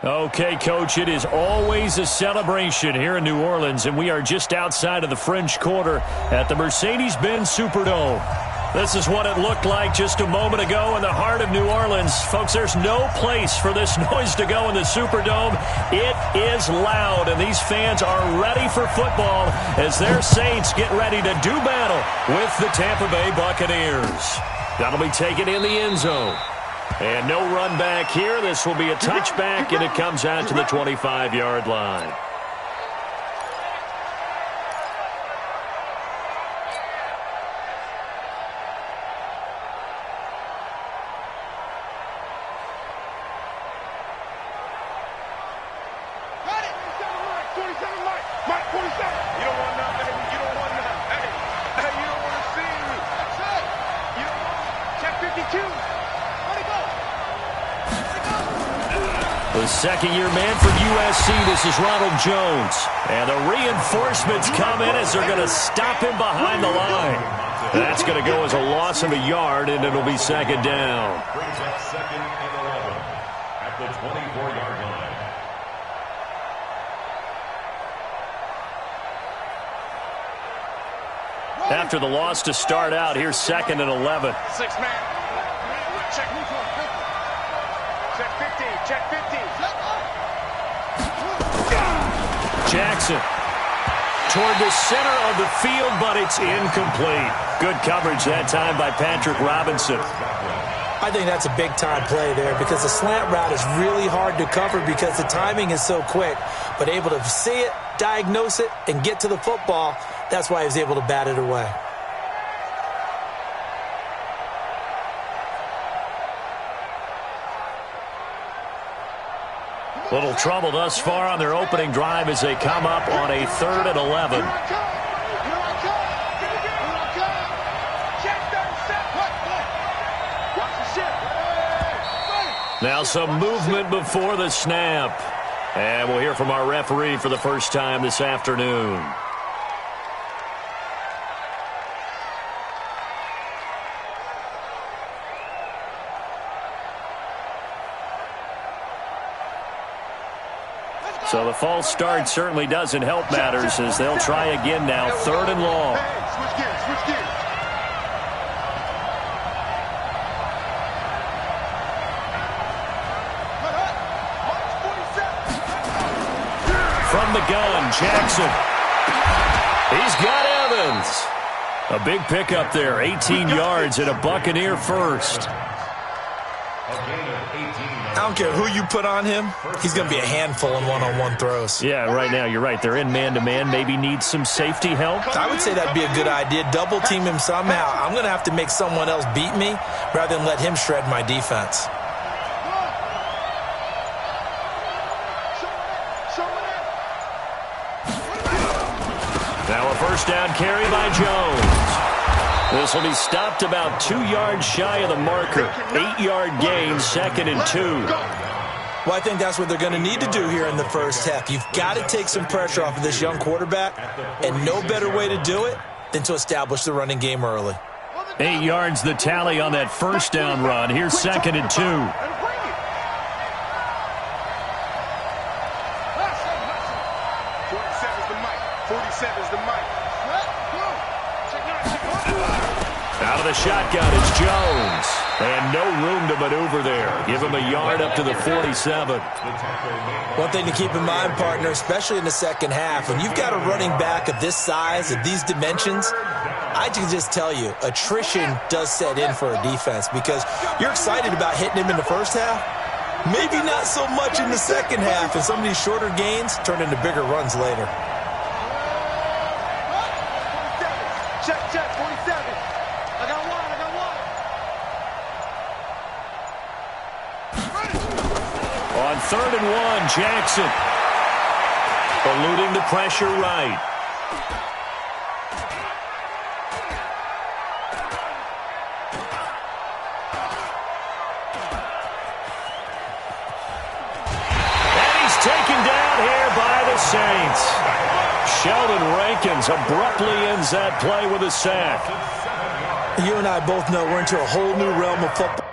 Okay, Coach, it is always a celebration here in New Orleans, and we are just outside of the French Quarter at the Mercedes-Benz Superdome. This is what it looked like just a moment ago in the heart of New Orleans. Folks, there's no place for this noise to go in the Superdome. It is loud, and these fans are ready for football as their Saints get ready to do battle with the Tampa Bay Buccaneers. That'll be taken in the end zone. And no run back here. This will be a touchback, and it comes out to the 25-yard line. The second-year man from USC, this is Ronald Jones. And the reinforcements come in as they're going to stop him behind the line. That's going to go as a loss of a yard, and it'll be second down. Brings up second and 11 at the 24-yard line. After the loss to start out, here's second and 11. Six-man. Check. Check 50. Check 50. Jackson toward the center of the field, but it's incomplete. Good coverage that time by Patrick Robinson. I think that's a big-time play there because the slant route is really hard to cover because the timing is so quick. But able to see it, diagnose it, and get to the football, that's why he was able to bat it away. Little trouble thus far on their opening drive as they come up on a 3rd and 11. Now some movement before the snap. And we'll hear from our referee for the first time this afternoon. So the false start certainly doesn't help matters as they'll try again now, 3rd and long. Switch gears. From the gun, Jackson. He's got Evans. A big pickup there, 18 yards and a Buccaneer first. I don't care who you put on him, he's going to be a handful in one-on-one throws. Yeah, right now, you're right. They're in man-to-man, maybe need some safety help. I would say that'd be a good idea. Double team him somehow. I'm going to have to make someone else beat me rather than let him shred my defense. Now a first down carry by Jones. This will be stopped about 2 yards shy of the marker. 8-yard gain, 2nd and 2. Well, I think that's what they're going to need to do here in the first half. You've got to take some pressure off of this young quarterback, and no better way to do it than to establish the running game early. 8 yards the tally on that first down run. Here's 2nd and 2. Out of the shotgun, it's Jones. And no room to maneuver there. Give him a yard up to the 47. One thing to keep in mind, partner, especially in the second half, when you've got a running back of this size, of these dimensions, I can just tell you, attrition does set in for a defense because you're excited about hitting him in the first half. Maybe not so much in the second half, and some of these shorter gains turn into bigger runs later. Check, 47. I got one. On 3rd and 1, Jackson. Eluding the pressure right. And he's taken down here by the Saints. Sheldon Rankins abruptly ends that play with a sack. You and I both know we're into a whole new realm of football.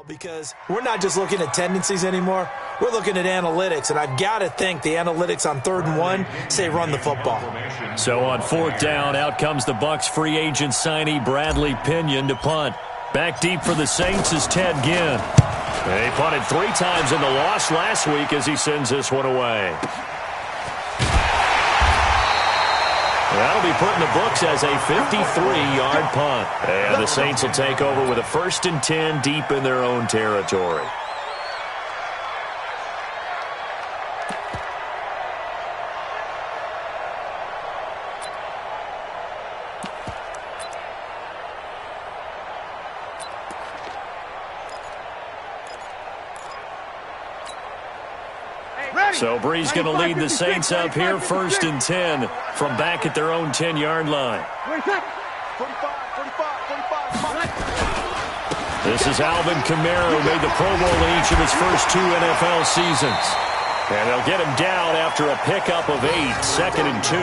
Because we're not just looking at tendencies anymore. We're looking at analytics, and I've got to think the analytics on 3rd and 1 say run the football. So on 4th down, out comes the Bucs free agent signee Bradley Pinion to punt. Back deep for the Saints is Ted Ginn. They punted 3 times in the loss last week as he sends this one away. That'll be put in the books as a 53-yard punt. And the Saints will take over with a 1st and 10 deep in their own territory. So Bree's going to lead the Saints up here 1st and 10 from back at their own 10-yard line. 45. This is Alvin Kamara, who made the Pro Bowl in each of his first 2 NFL seasons. And they'll get him down after a pickup of 8, 2nd and 2.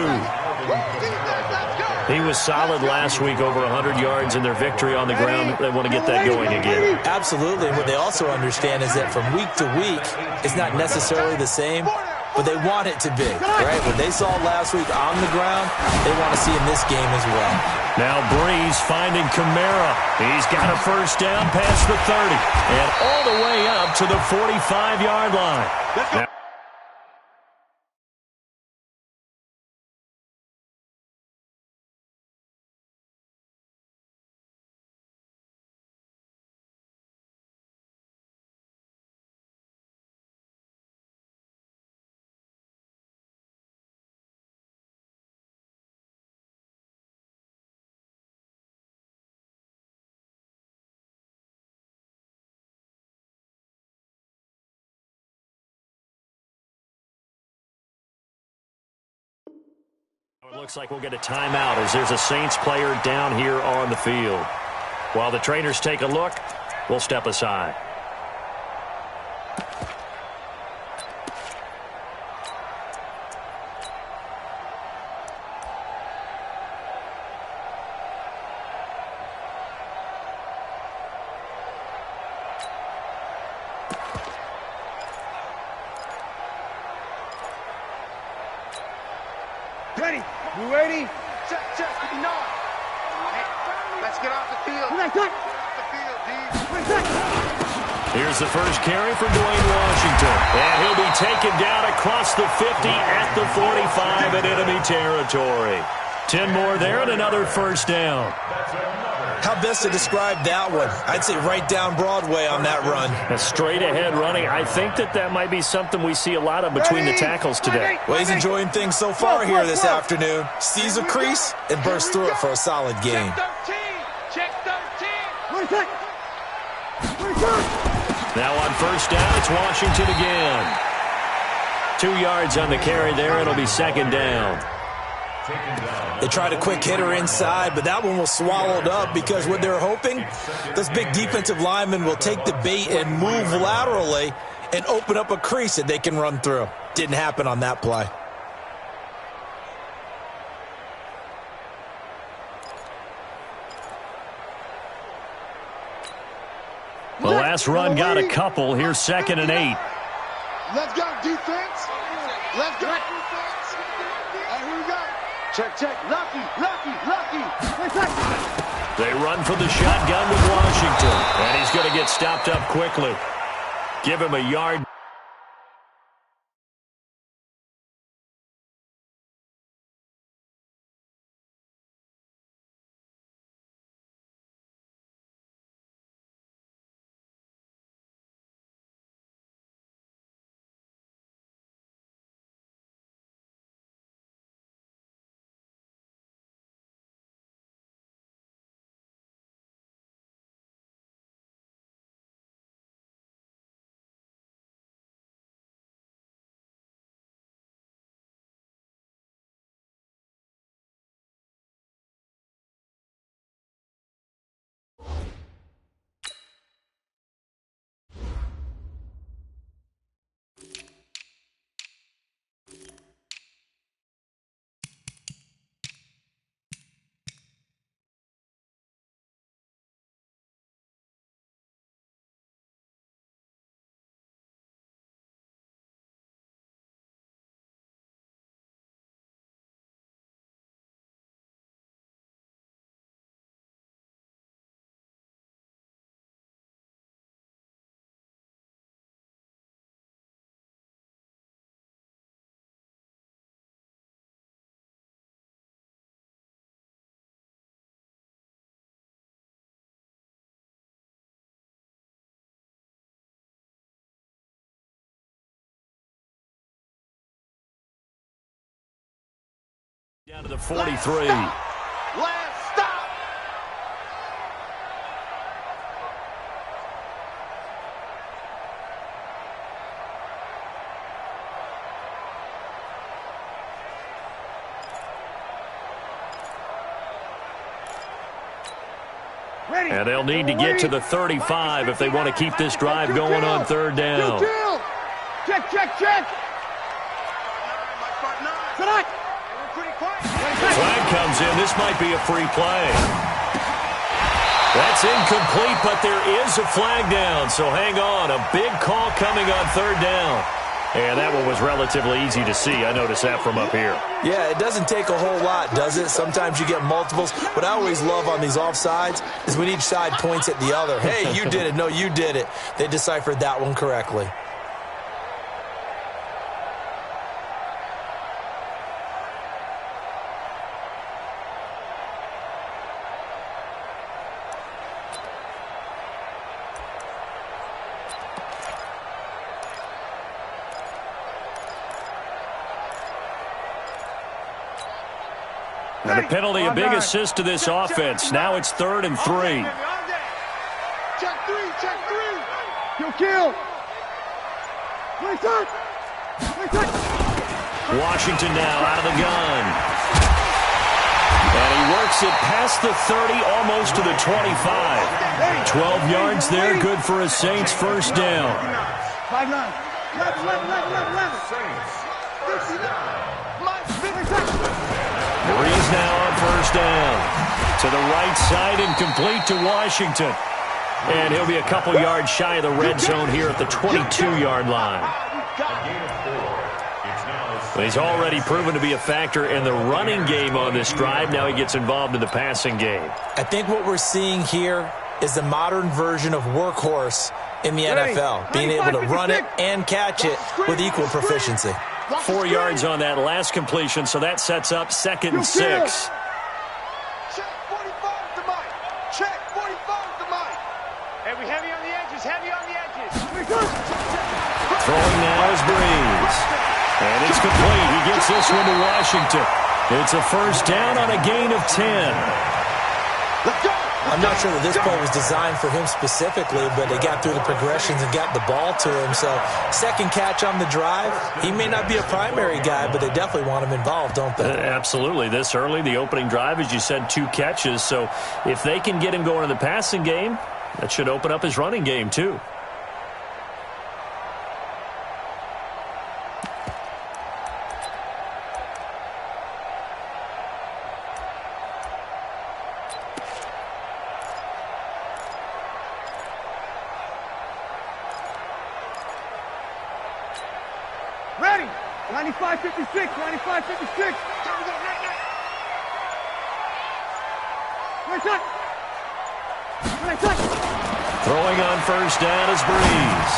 He was solid last week, over 100 yards in their victory on the ground. They want to get that going again. Absolutely. And what they also understand is that from week to week, it's not necessarily the same, but they want it to be, right? What they saw last week on the ground, they want to see in this game as well. Now Breeze finding Kamara. He's got a 1st down past the 30 and all the way up to the 45-yard line. Now, it looks like we'll get a timeout as there's a Saints player down here on the field. While the trainers take a look, we'll step aside. Ready. You ready? Check, 59. Hey, let's get off the field. Get off the field, D. Here's the first carry for Dwayne Washington. And he'll be taken down across the 50 at the 45 in enemy territory. 10 more there and another 1st down. How best to describe that one? I'd say right down Broadway on that run. A straight-ahead running. I think that might be something we see a lot of between the tackles today. Well, he's enjoying things so far here this afternoon. Sees a crease and bursts through it for a solid gain. Check 13. Now on 1st down, it's Washington again. 2 yards on the carry there. It'll be 2nd down. They tried a quick hitter inside, but that one was swallowed up because what they're hoping, this big defensive lineman will take the bait and move laterally and open up a crease that they can run through. Didn't happen on that play. The last run got a couple. Here's 2nd and 8. Let's go, defense. Let's go, defense. Here we go. Check. Lucky. They run for the shotgun with Washington. And he's going to get stopped up quickly. Give him a yard. The 43. Last stop. And they'll need to get to the 35 if they want to keep this drive going on third down. Check. Flag comes in. This might be a free play. That's incomplete, but there is a flag down. So hang on. A big call coming on third down. And that one was relatively easy to see. I noticed that from up here. Yeah, it doesn't take a whole lot, does it? Sometimes you get multiples. What I always love on these offsides is when each side points at the other. Hey, you did it. No, you did it. They deciphered that one correctly. And a penalty, a big assist to this offense. Now it's 3rd and 3. Check three. Kill. Washington now out of the gun. And he works it past the 30, almost to the 25. 12 yards there, good for a Saints first down. 5-9. Breeze now on first down. To the right side and complete to Washington. And he'll be a couple yards shy of the red zone here at the 22-yard line. He's already proven to be a factor in the running game on this drive. Now he gets involved in the passing game. I think what we're seeing here is the modern version of workhorse in the NFL, being able to run it and catch it with equal proficiency. 4 yards on that last completion, so that sets up 2nd and 6. Check 45 to Mike. Check 45 to Mike. Heavy on the edges. Throwing now is Breeze. And it's complete. He gets this one to Washington. It's a first down on a gain of 10. Let's go. I'm not sure that this play was designed for him specifically, but they got through the progressions and got the ball to him. So, second catch on the drive. He may not be a primary guy, but they definitely want him involved, don't they? Absolutely. This early, the opening drive, as you said, 2 catches. So, if they can get him going in the passing game, that should open up his running game, too. Ready. 95-56. Throwing on first down is Breeze.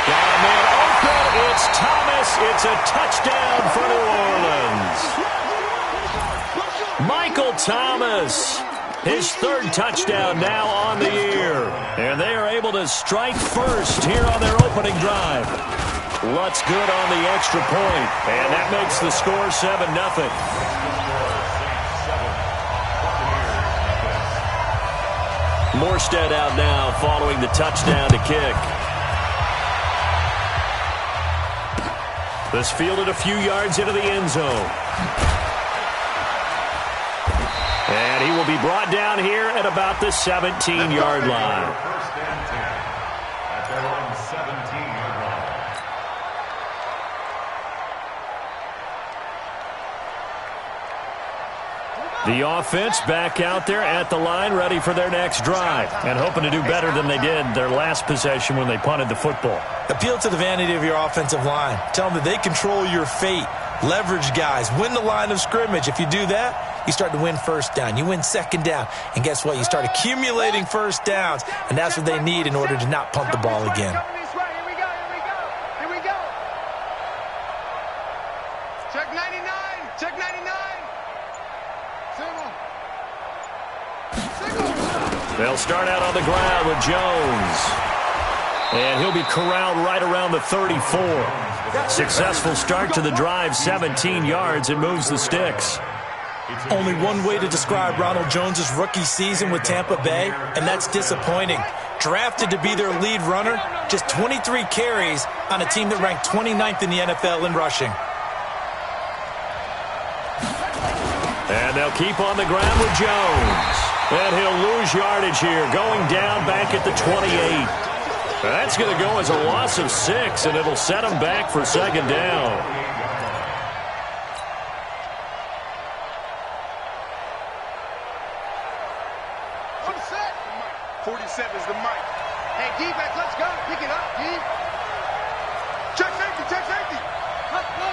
Got a man open. It's Thomas. It's a touchdown for New Orleans. Michael Thomas. His 3rd touchdown now on the year. And they are able to strike first here on their opening drive. Lutz good on the extra point. And that makes the score 7-0. Morstead out now following the touchdown to kick. This fielded a few yards into the end zone. And he will be brought down here at about the 17-yard line. First and 10 at their own 17-yard line. The offense back out there at the line, ready for their next drive, and hoping to do better than they did their last possession when they punted the football. Appeal to the vanity of your offensive line. Tell them that they control your fate. Leverage guys. Win the line of scrimmage. If you do that, you start to win first down. You win second down. And guess what? You start accumulating first downs, and that's what they need in order to not punt the ball again. Here we go. Check 99. They'll start out on the ground with Jones. And he'll be corralled right around the 34. Successful start to the drive, 17 yards, and moves the sticks. Only one way to describe Ronald Jones' rookie season with Tampa Bay, and that's disappointing. Drafted to be their lead runner, just 23 carries on a team that ranked 29th in the NFL in rushing. And they'll keep on the ground with Jones. And he'll lose yardage here, going down back at the 28. That's going to go as a loss of 6, and it'll set him back for second down. 47 is the mic. Hey, defense, let's go. Pick it up, D. Check safety, check safety. Let's go.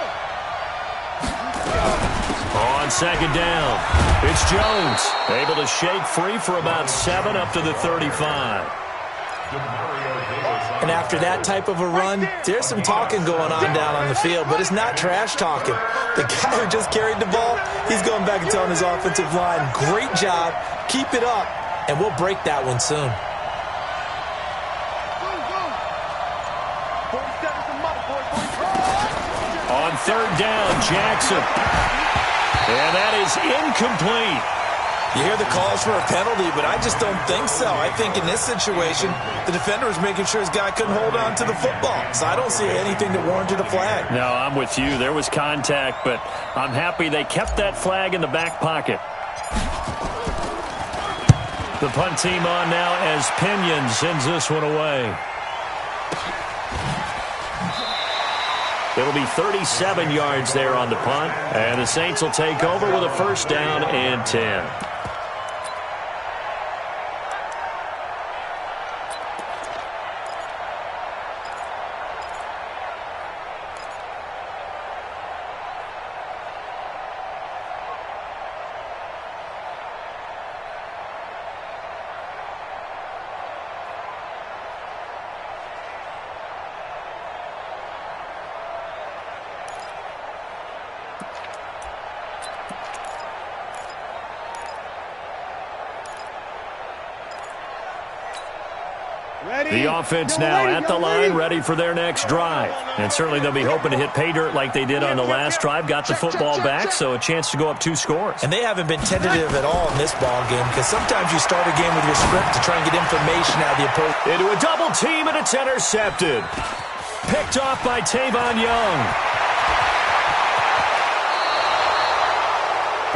On second down, it's Jones. Able to shake free for about 7 up to the 35. And after that type of a run, there's some talking going on down on the field, but it's not trash talking. The guy who just carried the ball, he's going back and telling his offensive line, great job, keep it up, and we'll break that one soon. On third down, Jackson. And that is incomplete. You hear the calls for a penalty, but I just don't think so. I think in this situation, the defender was making sure his guy couldn't hold on to the football. So I don't see anything that warranted a flag. No, I'm with you. There was contact, but I'm happy they kept that flag in the back pocket. The punt team on now as Pinion sends this one away. It'll be 37 yards there on the punt, and the Saints will take over with a first down and 10. The offense now at the line, ready for their next drive. And certainly they'll be hoping to hit pay dirt like they did on the last drive. Got the football back, so a chance to go up 2 scores. And they haven't been tentative at all in this ball game, because sometimes you start a game with your script to try and get information out of the opponent. Into a double team, and it's intercepted. Picked off by Tavon Young.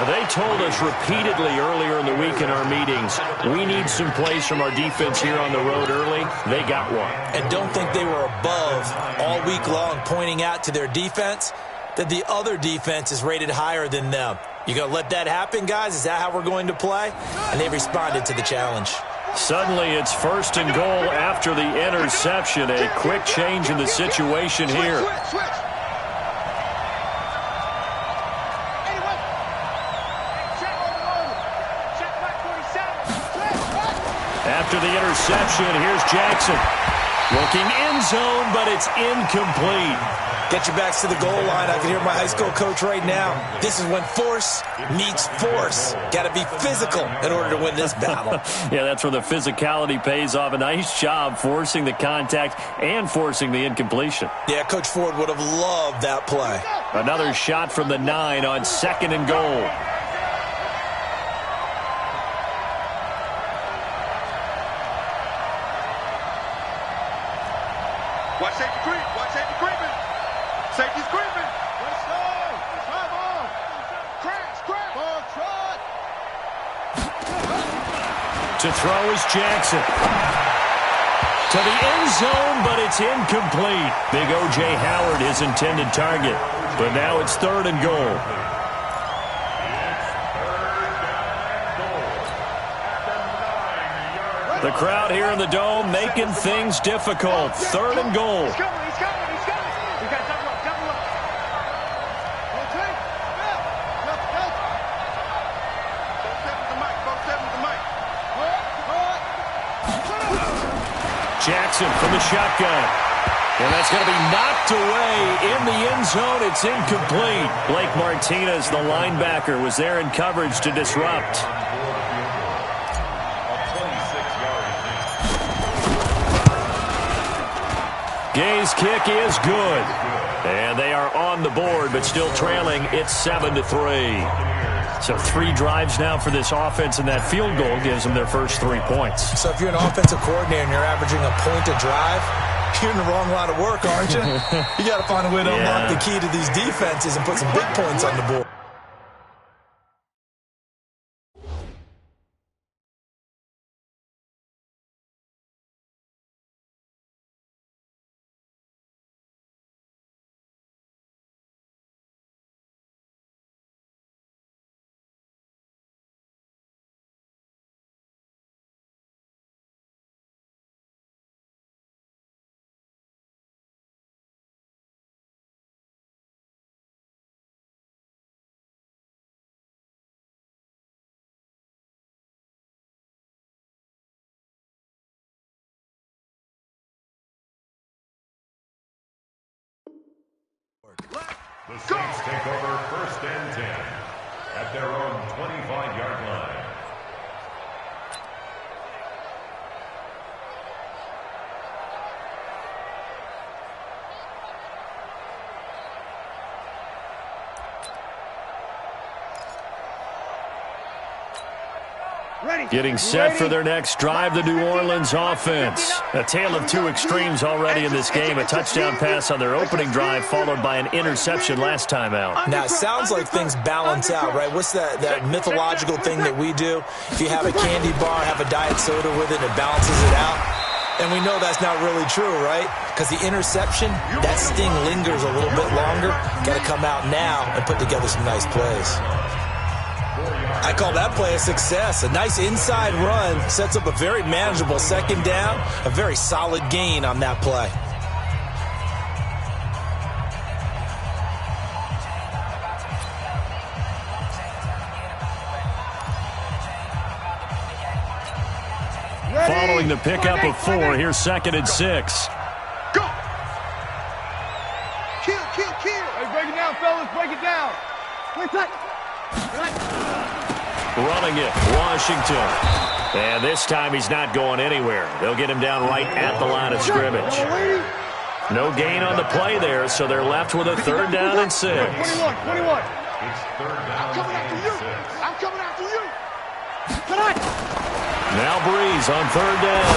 They told us repeatedly earlier in the week in our meetings, we need some plays from our defense here on the road early. They got one. And don't think they were above all week long, pointing out to their defense that the other defense is rated higher than them. You going to let that happen, guys? Is that how we're going to play? And they responded to the challenge. Suddenly it's first and goal after the interception. A quick change in the situation here. After the interception, here's Jackson. Looking end zone, but it's incomplete. Get your backs to the goal line. I can hear my high school coach right now. This is when force meets force. Got to be physical in order to win this battle. Yeah, that's where the physicality pays off. A nice job forcing the contact and forcing the incompletion. Yeah, Coach Ford would have loved that play. Another shot from the 9 on second and goal. Watch safety creep. Watch safety creeping. Safety's creeping. Let's go. Try ball. Crash. Ball trot. To throw is Jackson. To the end zone, but it's incomplete. Big O.J. Howard, his intended target. But now it's third and goal. The crowd here in the Dome making things difficult. Third and goal. He's coming. We got to double up. Jackson from the shotgun. And that's going to be knocked away in the end zone. It's incomplete. Blake Martinez, the linebacker, was there in coverage to disrupt. Gay's kick is good. And they are on the board, but still trailing. It's 7-3. So 3 drives now for this offense, and that field goal gives them their first 3 points. So if you're an offensive coordinator and you're averaging a point a drive, you're in the wrong line of work, aren't you? You got to find a way to unlock the key to these defenses and put some big points on the board. The Saints take over 1st and 10 at their own 25-yard line. Getting set for their next drive, the New Orleans offense. A tale of 2 extremes already in this game. A touchdown pass on their opening drive, followed by an interception last time out. Now, it sounds like things balance out, right? What's that mythological thing that we do? If you have a candy bar, have a diet soda with it, it balances it out. And we know that's not really true, right? Because the interception, that sting lingers a little bit longer. Got to come out now and put together some nice plays. I call that play a success. A nice inside run sets up a very manageable 2nd down. A very solid gain on that play. Following the pickup of 4, here's 2nd and 6. Go! Kill! Hey, break it down, fellas. Break it down. Running it, Washington. And this time he's not going anywhere. They'll get him down right at the line of scrimmage. No gain on the play there, so they're left with a 3rd down and 6. 21. It's 3rd down and 6. I'm coming after you. Now Breeze on 3rd down.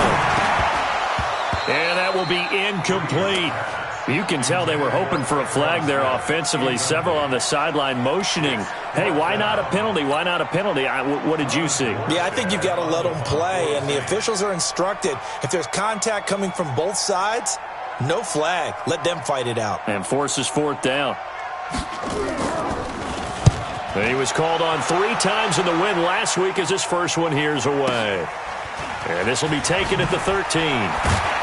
And that will be incomplete. You can tell they were hoping for a flag there offensively. Several on the sideline motioning. Hey, why not a penalty? Why not a penalty? What did you see? Yeah, I think you've got to let them play, and the officials are instructed. If there's contact coming from both sides, no flag. Let them fight it out. And forces 4th down. He was called on 3 times in the win last week as his first one here's away. And this will be taken at the 13.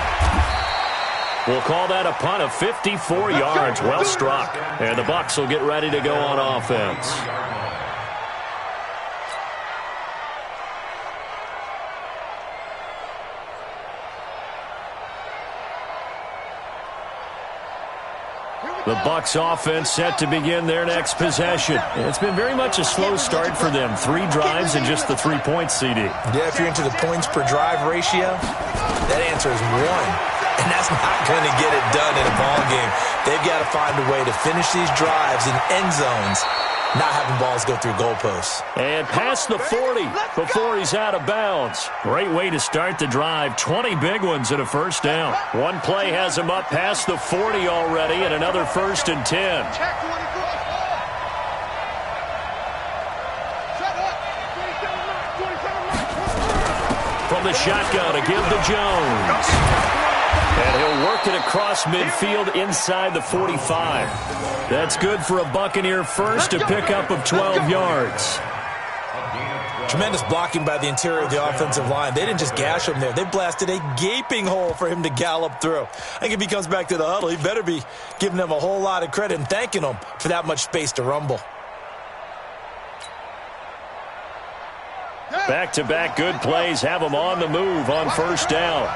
We'll call that a punt of 54 yards. Well struck. And the Bucs will get ready to go on offense. The Bucs offense set to begin their next possession. It's been very much a slow start for them. 3 drives and just the 3 points, CD. Yeah, if you're into the points per drive ratio, that answer is 1. And that's not going to get it done in a ball game. They've got to find a way to finish these drives in end zones, not having balls go through goalposts. And past the 40 before he's out of bounds. Great way to start the drive. 20 big ones and a 1st down. One play has him up past the 40 already, and another 1st and 10. From the shotgun to give to Jones. And he'll work it across midfield inside the 45. That's good for a Buccaneer first, a pickup of 12 yards. Tremendous blocking by the interior of the offensive line. They didn't just gash him there. They blasted a gaping hole for him to gallop through. I think if he comes back to the huddle, he better be giving them a whole lot of credit and thanking them for that much space to rumble. Back-to-back good plays have them on the move on 1st down.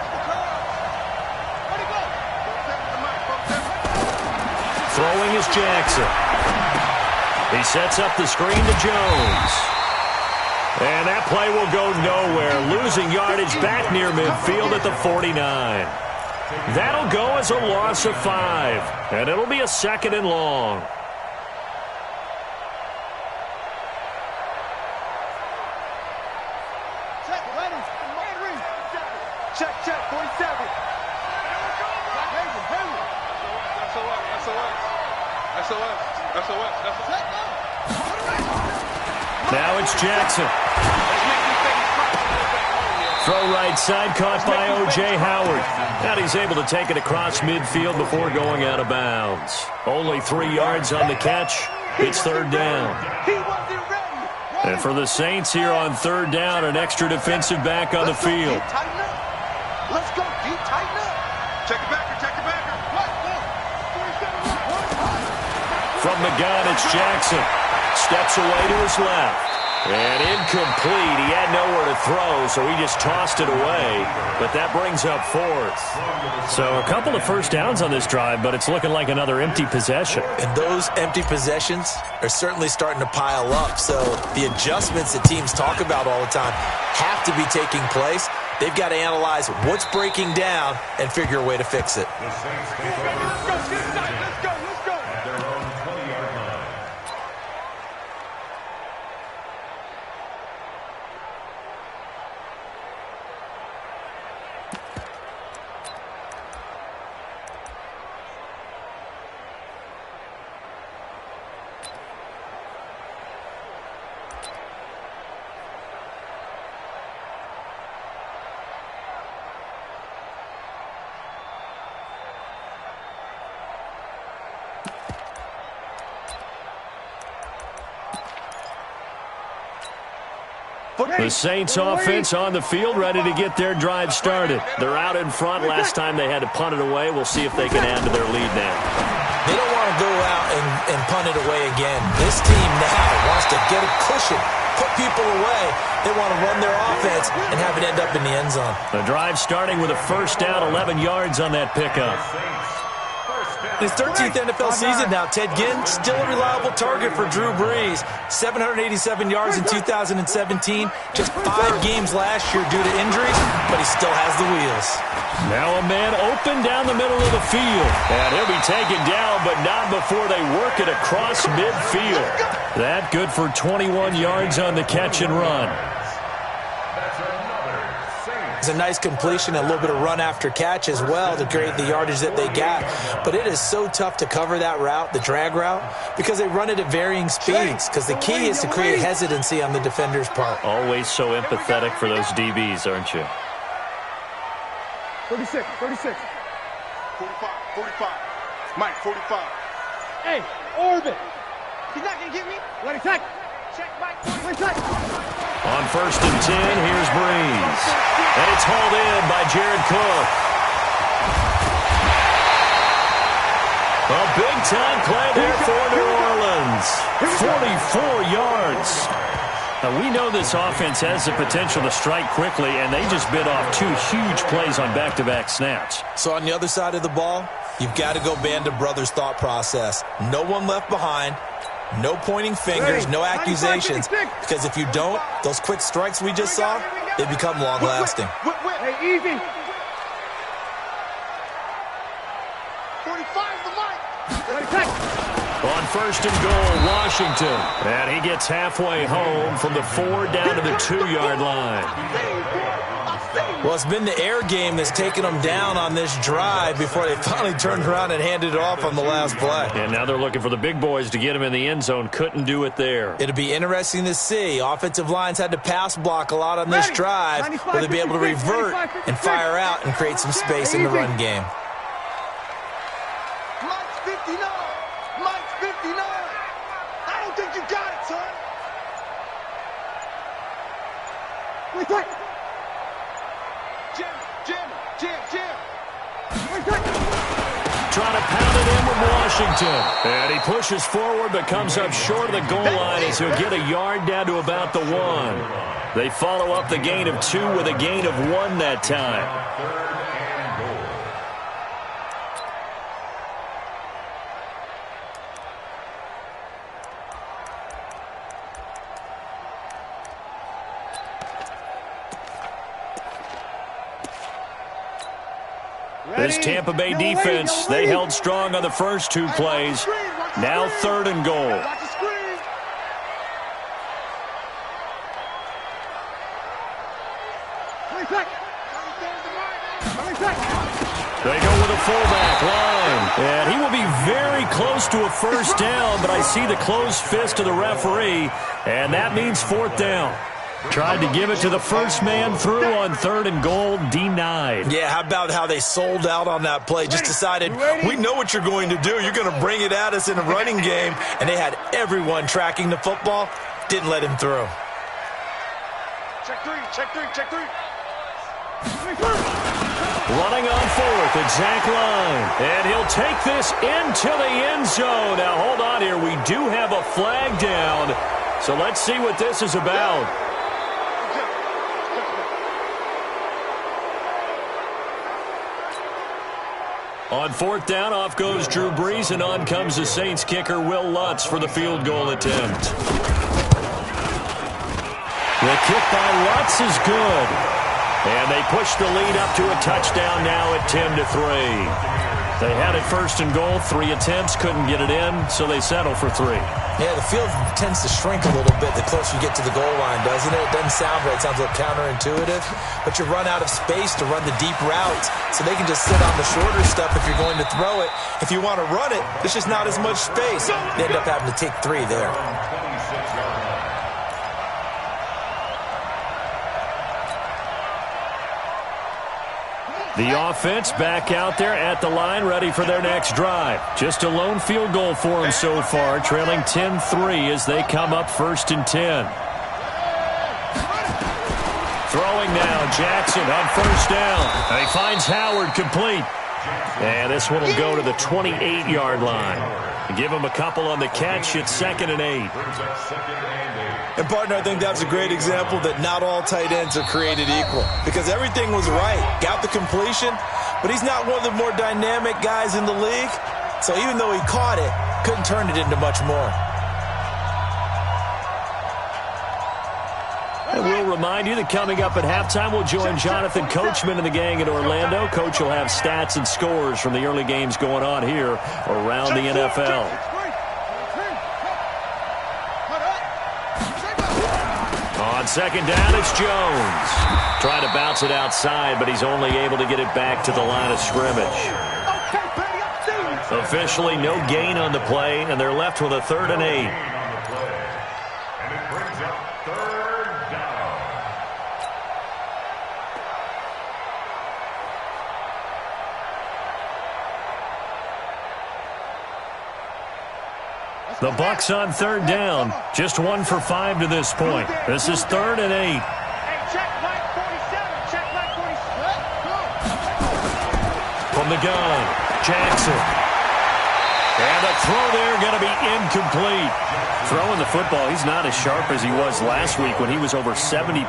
Throwing is Jackson. He sets up the screen to Jones. And that play will go nowhere. Losing yardage back near midfield at the 49. That'll go as a loss of 5. And it'll be a 2nd and long. Check, 47. Now it's Jackson. Throw right side caught by O.J. Howard. And he's able to take it across midfield before going out of bounds. Only 3 yards on the catch. It's third down. And for the Saints here on third down, an extra defensive back on the field. Let's go, D, tighten up. Check it backer, check it backer. From the gun, it's Jackson. Steps away to his left. And incomplete. He had nowhere to throw, so he just tossed it away. But that brings up fourth. So a couple of first downs on this drive, but it's looking like another empty possession. And those empty possessions are certainly starting to pile up. So the adjustments that teams talk about all the time have to be taking place. They've got to analyze what's breaking down and figure a way to fix it. The Saints take over first and 10 at their own 20-yard line. The Saints offense on the field, ready to get their drive started. They're out in front. Last time they had to punt it away. We'll see if they can add to their lead now. They don't want to go out and punt it away again. This team now wants to get a cushion, put people away. They want to run their offense and have it end up in the end zone. The drive starting with a first down, 11 yards on that pickup. His 13th NFL season now, Ted Ginn, still a reliable target for Drew Brees. 787 yards in 2017, just 5 games last year due to injuries, but he still has the wheels. Now a man open down the middle of the field. And he'll be taken down, but not before they work it across midfield. That good for 21 yards on the catch and run. It's a nice completion, a little bit of run after catch as well to create the yardage that they got. But it is so tough to cover that route, the drag route, because they run it at varying speeds. Because the key is to create hesitancy on the defender's part. Always so empathetic for those DBs, aren't you? 36. 45. Mike, 45. Hey, orbit. He's not going to get me. Let it check. Check, Mike. On first and 10, here's Brees. And it's hauled in by Jared Cook. A big-time play there for New Orleans. 44 yards. Now, we know this offense has the potential to strike quickly, and they just bit off 2 huge plays on back-to-back snaps. So on the other side of the ball, you've got to go band of brothers thought process. No one left behind. No pointing fingers, no accusations, because if you don't, those quick strikes we just saw, they become long-lasting. Hey, easy. 45 the mic. On first and goal, Washington. And he gets halfway home from the 4 down to the 2-yard line. Well, it's been the air game that's taken them down on this drive before they finally turned around and handed it off on the last play. And now they're looking for the big boys to get him in the end zone. Couldn't do it there. It'll be interesting to see. Offensive lines had to pass block a lot on this drive. Will they be able to revert and fire out and create some space in the run game? Mike's 59. Mike's 59. I don't think you got it, son. Wait, what? Jim. Trying to pound it in with Washington. And he pushes forward but comes up short of the goal line as he'll get a yard down to about the 1. They follow up the gain of 2 with a gain of 1 that time. This Tampa Bay defense, they held strong on the first 2 plays. Now 3rd and goal. They go with a fullback line. And he will be very close to a first down, but I see the closed fist of the referee, and that means fourth down. Tried to give it to the first man through on 3rd and goal, denied. Yeah, how about how they sold out on that play? Just decided, we know what you're going to do. You're going to bring it at us in a running game. And they had everyone tracking the football. Didn't let him through. Check three, check three, check three. Running on 4th, exact line. And he'll take this into the end zone. Now, hold on here. We do have a flag down. So let's see what this is about. On 4th down, off goes Drew Brees, and on comes the Saints kicker, Will Lutz, for the field goal attempt. The kick by Lutz is good. And they push the lead up to a touchdown now at 10-3. They had it 1st and goal, 3 attempts, couldn't get it in, so they settle for 3. Yeah, the field tends to shrink a little bit the closer you get to the goal line, doesn't it? It doesn't sound right. It sounds a little counterintuitive. But you run out of space to run the deep routes, so they can just sit on the shorter stuff if you're going to throw it. If you want to run it, there's just not as much space. They end up having to take 3 there. The offense back out there at the line, ready for their next drive. Just a lone field goal for them so far, trailing 10-3 as they come up 1st and 10. Throwing now, Jackson on 1st down. And he finds Howard complete. And this one will go to the 28-yard line. Give him a couple on the catch. It's 2nd and 8. And, partner, I think that's a great example that not all tight ends are created equal, because everything was right. Got the completion, but he's not one of the more dynamic guys in the league. So even though he caught it, couldn't turn it into much more. And we'll remind you that coming up at halftime, we'll join Jonathan Coachman and the gang in Orlando. Coach will have stats and scores from the early games going on here around the NFL. On 2nd down, it's Jones. Trying to bounce it outside, but he's only able to get it back to the line of scrimmage. Officially, no gain on the play, and they're left with a 3rd and 8. And it brings up 3rd down. The Bucs on 3rd down. Just 1 for 5 to this point. This is 3rd and 8. From the gun, Jackson. And the throw there going to be incomplete. Throwing the football, he's not as sharp as he was last week when he was over 70%.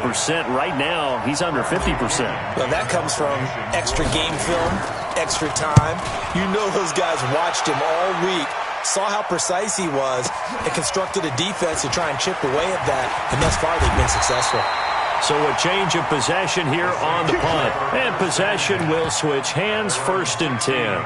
Right now, he's under 50%. Well, that comes from extra game film, extra time. You know those guys watched him all week, saw how precise he was, and constructed a defense to try and chip away at that, and thus far they've been successful. So a change of possession here on the punt. And possession will switch hands, 1st and 10.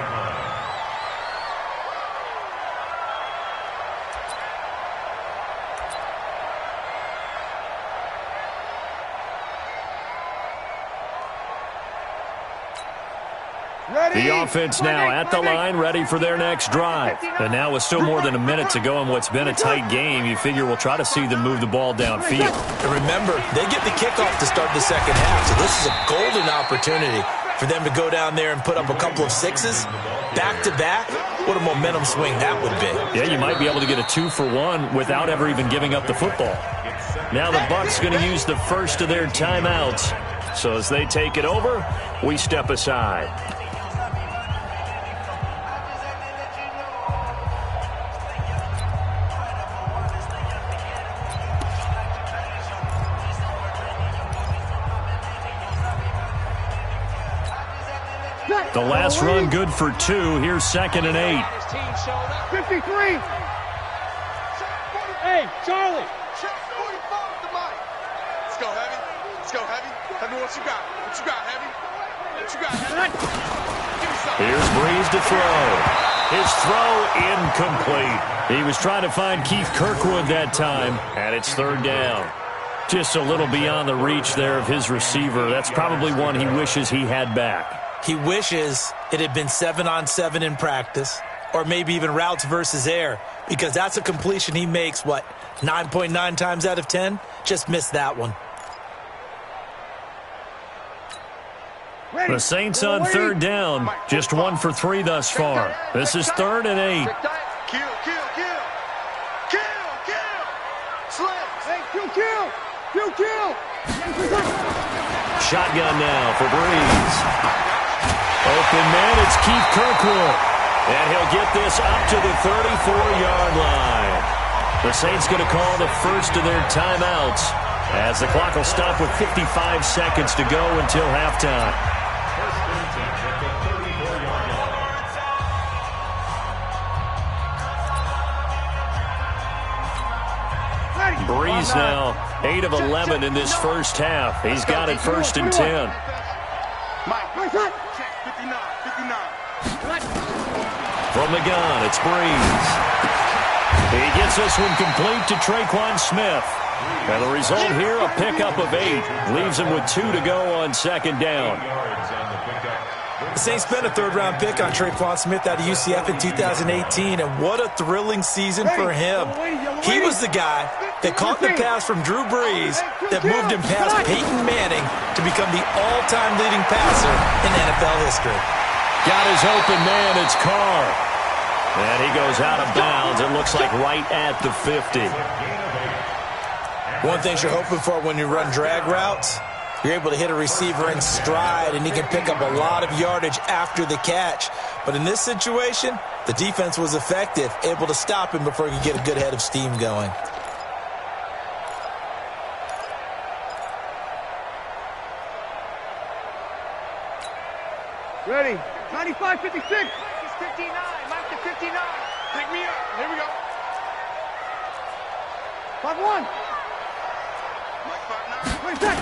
The offense now at the line, ready for their next drive. And now with still more than a minute to go in what's been a tight game, you figure we'll try to see them move the ball downfield. And remember, they get the kickoff to start the second half, so this is a golden opportunity for them to go down there and put up a couple of 6s back-to-back. What a momentum swing that would be. Yeah, you might be able to get a 2-for-1 without ever even giving up the football. Now the Bucs going to use the first of their timeouts. So as they take it over, we step aside. The last run good for 2. Here's 2nd and 8. 53. Hey, Charlie. Let's go, Heavy. Let's go, Heavy. Heavy, what you got? What you got, Heavy? What you got, Heavy? Give me something. Here's Brees to throw. His throw incomplete. He was trying to find Keith Kirkwood that time, and it's 3rd down. Just a little beyond the reach there of his receiver. That's probably one he wishes he had back. He wishes it had been 7-on-7 in practice, or maybe even routes versus air, because that's a completion he makes, 9.9 times out of 10? Just missed that one. The Saints on third down, just 1 for 3 thus far. This is 3rd and 8. Kill. Slip. Kill. Shotgun now for Breeze. Open man, it's Keith Kirkwood. And he'll get this up to the 34-yard line. The Saints going to call the first of their timeouts as the clock will stop with 55 seconds to go until halftime. Breeze now 8 of 11 in this first half. He's got it 1st and 10. From the gun, it's Breeze. He gets this one complete to Traquan Smith. And the result here, a pickup of 8. Leaves him with 2 to go on 2nd down. The Saints spent a 3rd-round pick on Traquan Smith out of UCF in 2018, and what a thrilling season for him. He was the guy that caught the pass from Drew Brees that moved him past Peyton Manning to become the all-time leading passer in NFL history. Got his open man, it's Carr. And he goes out of bounds, it looks like right at the 50. One thing you're hoping for when you run drag routes, you're able to hit a receiver in stride, and he can pick up a lot of yardage after the catch. But in this situation, the defense was effective, able to stop him before he could get a good head of steam going. Ready. 95, 56. It's 59. Mike to 59. Pick me up. Here we go. 5-1. Mike 5-9.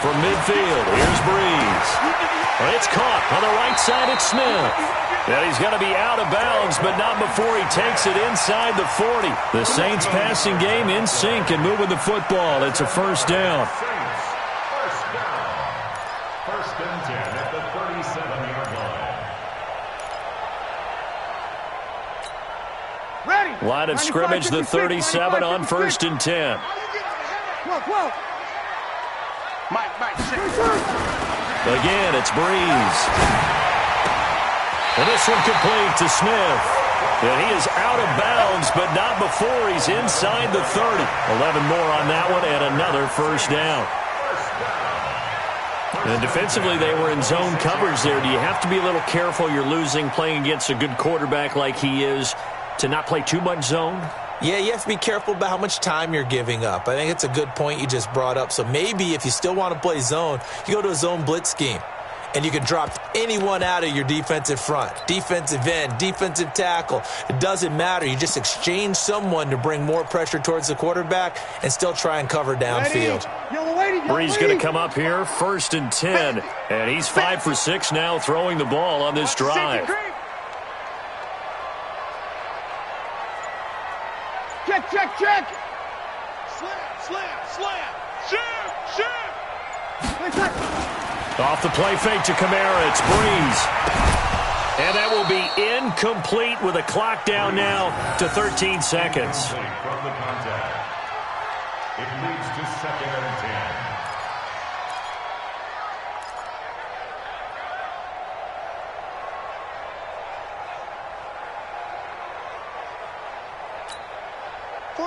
From midfield, here's Breeze. And it's caught on the right side. It's Smith. And he's going to be out of bounds, but not before he takes it inside the 40. The Saints passing game in sync and moving the football. It's a 1st down. First and 10 at the 37-yard line. Ready. Line of scrimmage, the 37 on 1st and 10. 12. Mike, Again, it's Breeze. And this one complete to Smith. And he is out of bounds, but not before he's inside the 30. 11 more on that one and another 1st down. And defensively, they were in zone coverage there. Do you have to be a little careful? You're losing playing against a good quarterback like he is to not play too much zone? Yeah, you have to be careful about how much time you're giving up. I think it's a good point you just brought up. So maybe if you still want to play zone, you go to a zone blitz scheme. And you can drop anyone out of your defensive front. Defensive end, defensive tackle. It doesn't matter. You just exchange someone to bring more pressure towards the quarterback and still try and cover downfield. Breeze going to come up here, 1st and 10. And he's 5 for 6 now throwing the ball on this drive. Check. Slam. Shoot. Off the play fake to Kamara, it's Breeze. And that will be incomplete with a clock down now to 13 seconds. From the contact. It leads to 2nd and 10.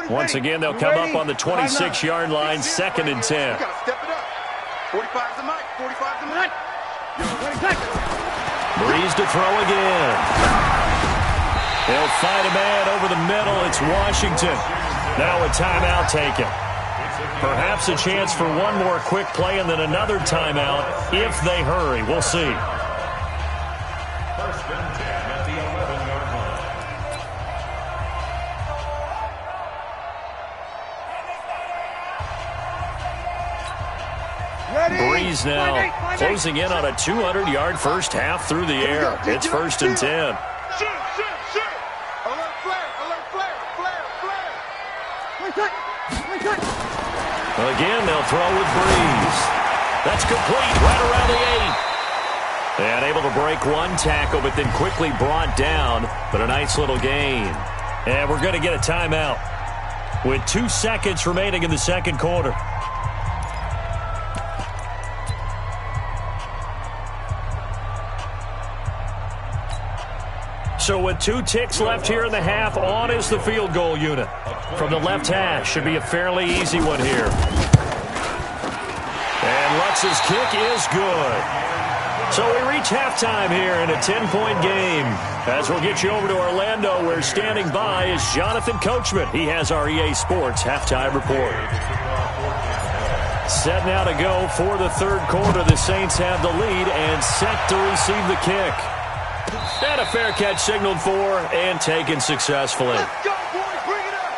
Once again, they'll come up on the 26-yard line, 2nd and 10. You gotta step it up. 45's the mic. 45's the mic. Breeze to throw again. They'll fight a man over the middle. It's Washington. Now a timeout taken. Perhaps a chance for one more quick play and then another timeout if they hurry. We'll see. 1st and 10 at the 11-yard line. Breeze now closing in on a 200-yard first half through the air. It's 1st and 10. Shoot. Alert flare. Again, they'll throw with Breeze. That's complete right around the 8. And able to break one tackle, but then quickly brought down. But a nice little gain. And we're going to get a timeout with 2 seconds remaining in the second quarter. So with 2 ticks left here in the half, on is the field goal unit. From the left hash, should be a fairly easy one here. And Lutz's kick is good. So we reach halftime here in a 10-point game. As we'll get you over to Orlando, where standing by is Jonathan Coachman. He has our EA Sports halftime report. Set now to go for the third quarter. The Saints have the lead and set to receive the kick. And a fair catch signaled for and taken successfully. Let's go, boys. Bring it up.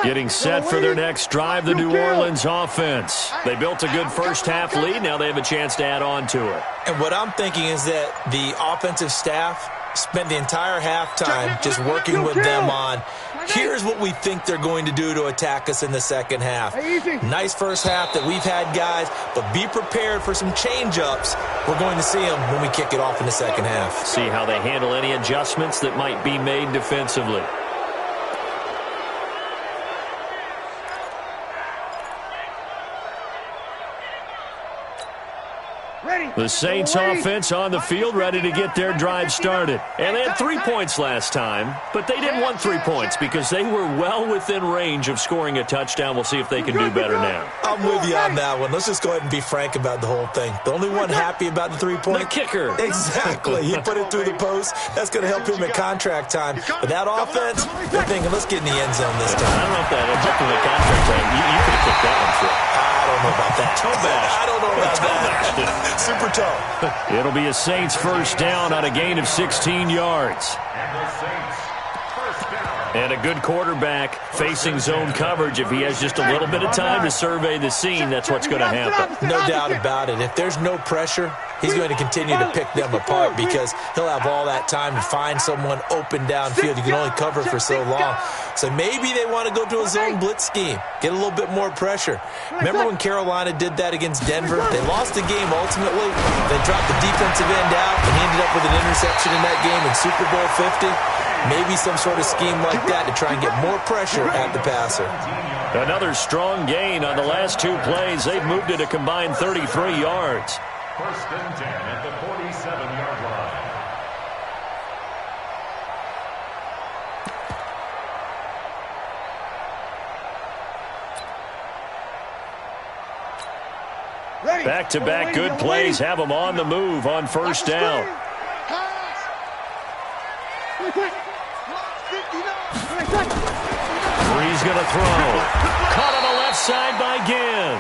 Getting set for their next drive, the New Orleans offense. They built a good first-half lead. Now they have a chance to add on to it. And what I'm thinking is that the offensive staff spent the entire halftime just working with them on, here's what we think they're going to do to attack us in the second half. Nice first half that we've had, guys, but be prepared for some change-ups. We're going to see them when we kick it off in the second half. See how they handle any adjustments that might be made defensively. The Saints offense on the field, ready to get their drive started. And they had 3 points last time, but they didn't want 3 points because they were well within range of scoring a touchdown. We'll see if they can do better now. I'm with you on that one. Let's just go ahead and be frank about the whole thing. The only one happy about the 3-point? The kicker. Exactly. He put it through the post. That's going to help him at contract time. But that offense, they're thinking, let's get in the end zone this time. I don't know if that helped him at contract time. You could have kicked that one through. I don't know about that. Toe bash. I don't know about that. Super toe. It'll be a Saints first down on a gain of 16 yards. And the Saints first down. And a good quarterback facing zone coverage. If he has just a little bit of time to survey the scene, that's what's going to happen. No doubt about it. If there's no pressure, he's going to continue to pick them apart because he'll have all that time to find someone open downfield. You can only cover for so long. So maybe they want to go to a zone blitz scheme, get a little bit more pressure. Remember when Carolina did that against Denver? They lost the game ultimately. They dropped the defensive end out, and he ended up with an interception in that game in Super Bowl 50. Maybe some sort of scheme like that to try and get more pressure at the passer. Another strong gain on the last 2 plays. They've moved it a combined 33 yards. First and 10 at the 47-yard line. Back-to-back good plays have them on the move on first down. Breeze going to throw. Caught on the left side by Ginn.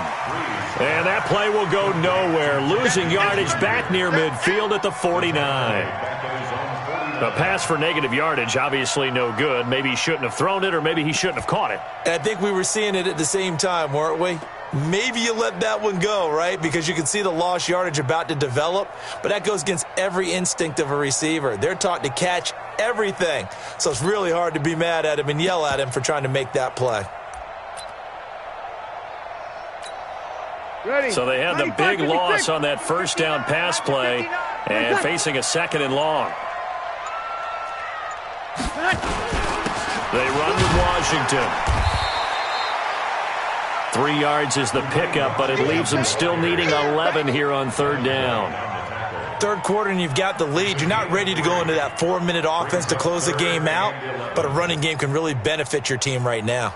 And that play will go nowhere. Losing yardage back near midfield at the 49. A pass for negative yardage, obviously no good. Maybe he shouldn't have thrown it, or maybe he shouldn't have caught it. I think we were seeing it at the same time, weren't we? Maybe you let that one go, right? Because you can see the lost yardage about to develop, but that goes against every instinct of a receiver. They're taught to catch everything, so it's really hard to be mad at him and yell at him for trying to make that play. So they had the big loss on that first down pass play and facing a second and long. They run with Washington. 3 yards is the pickup, but it leaves them still needing 11 here on third down. Third quarter and you've got the lead. You're not ready to go into that 4-minute offense to close the game out, but a running game can really benefit your team right now.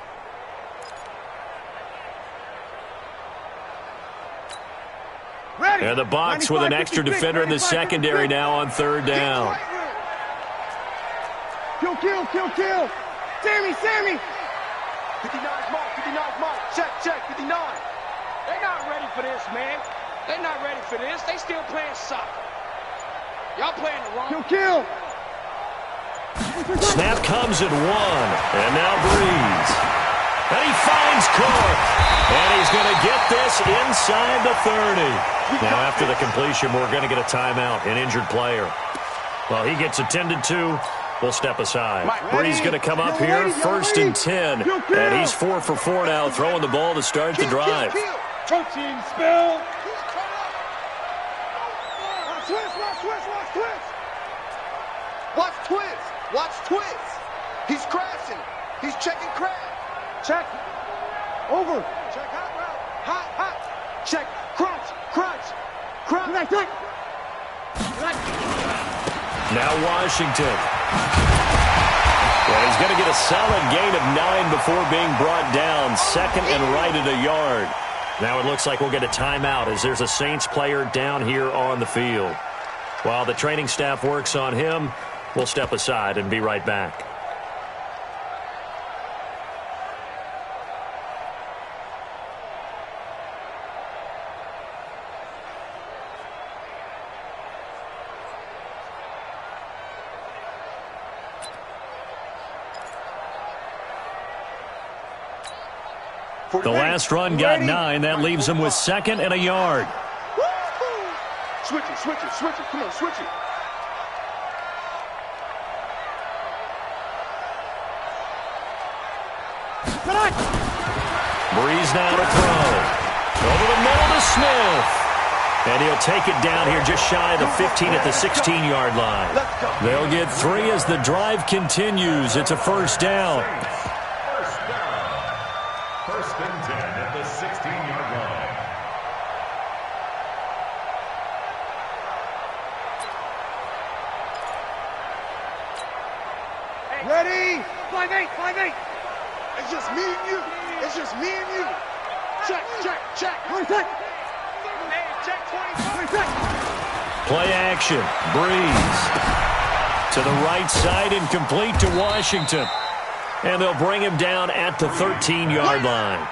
And the Bucs with an extra defender in the secondary now on third down. Kill. Sammy. 59's mark. Check. 59. They're not ready for this, man. They're not ready for this. They still playing soccer. Y'all playing the wrong. Kill. Snap comes at 1. And now Breeze. And he finds Cook. And he's going to get this inside the 30. Now, after the completion, we're going to get a timeout, an injured player. Well, he gets attended to. We'll step aside. Breeze going to come up here, 1st and 10. And he's 4 for 4 now, throwing the ball to start the drive. Coaching spell. Watch twist. He's crashing. He's checking crash. Check. Over. Check hot route. Hot. Check. Crunch. Now Washington. Well, he's going to get a solid gain of 9 before being brought down. 2nd and right at a yard. Now it looks like we'll get a timeout as there's a Saints player down here on the field. While the training staff works on him, we'll step aside and be right back. The last run got 9. That leaves him with 2nd and a yard. Switch it. Come on, switch it. Breeze now to throw. Over the middle to Smith. And he'll take it down here just shy of the 15 at the 16-yard line. They'll get 3 as the drive continues. It's a 1st down. First and 10 at the 16-yard line. Ready? 5-8. It's just me and you. Check. Hey, check 20. Play action. Breeze. To the right side and complete to Washington. And they'll bring him down at the 13-yard line.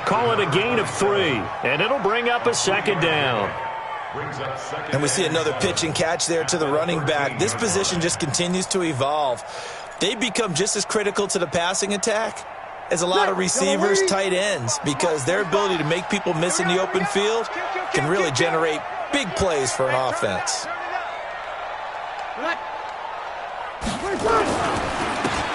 Call it a gain of 3, and it'll bring up a 2nd down. And we see another pitch and catch there to the running back. This position just continues to evolve. They become just as critical to the passing attack as a lot of receivers, tight ends, because their ability to make people miss in the open field can really generate big plays for an offense.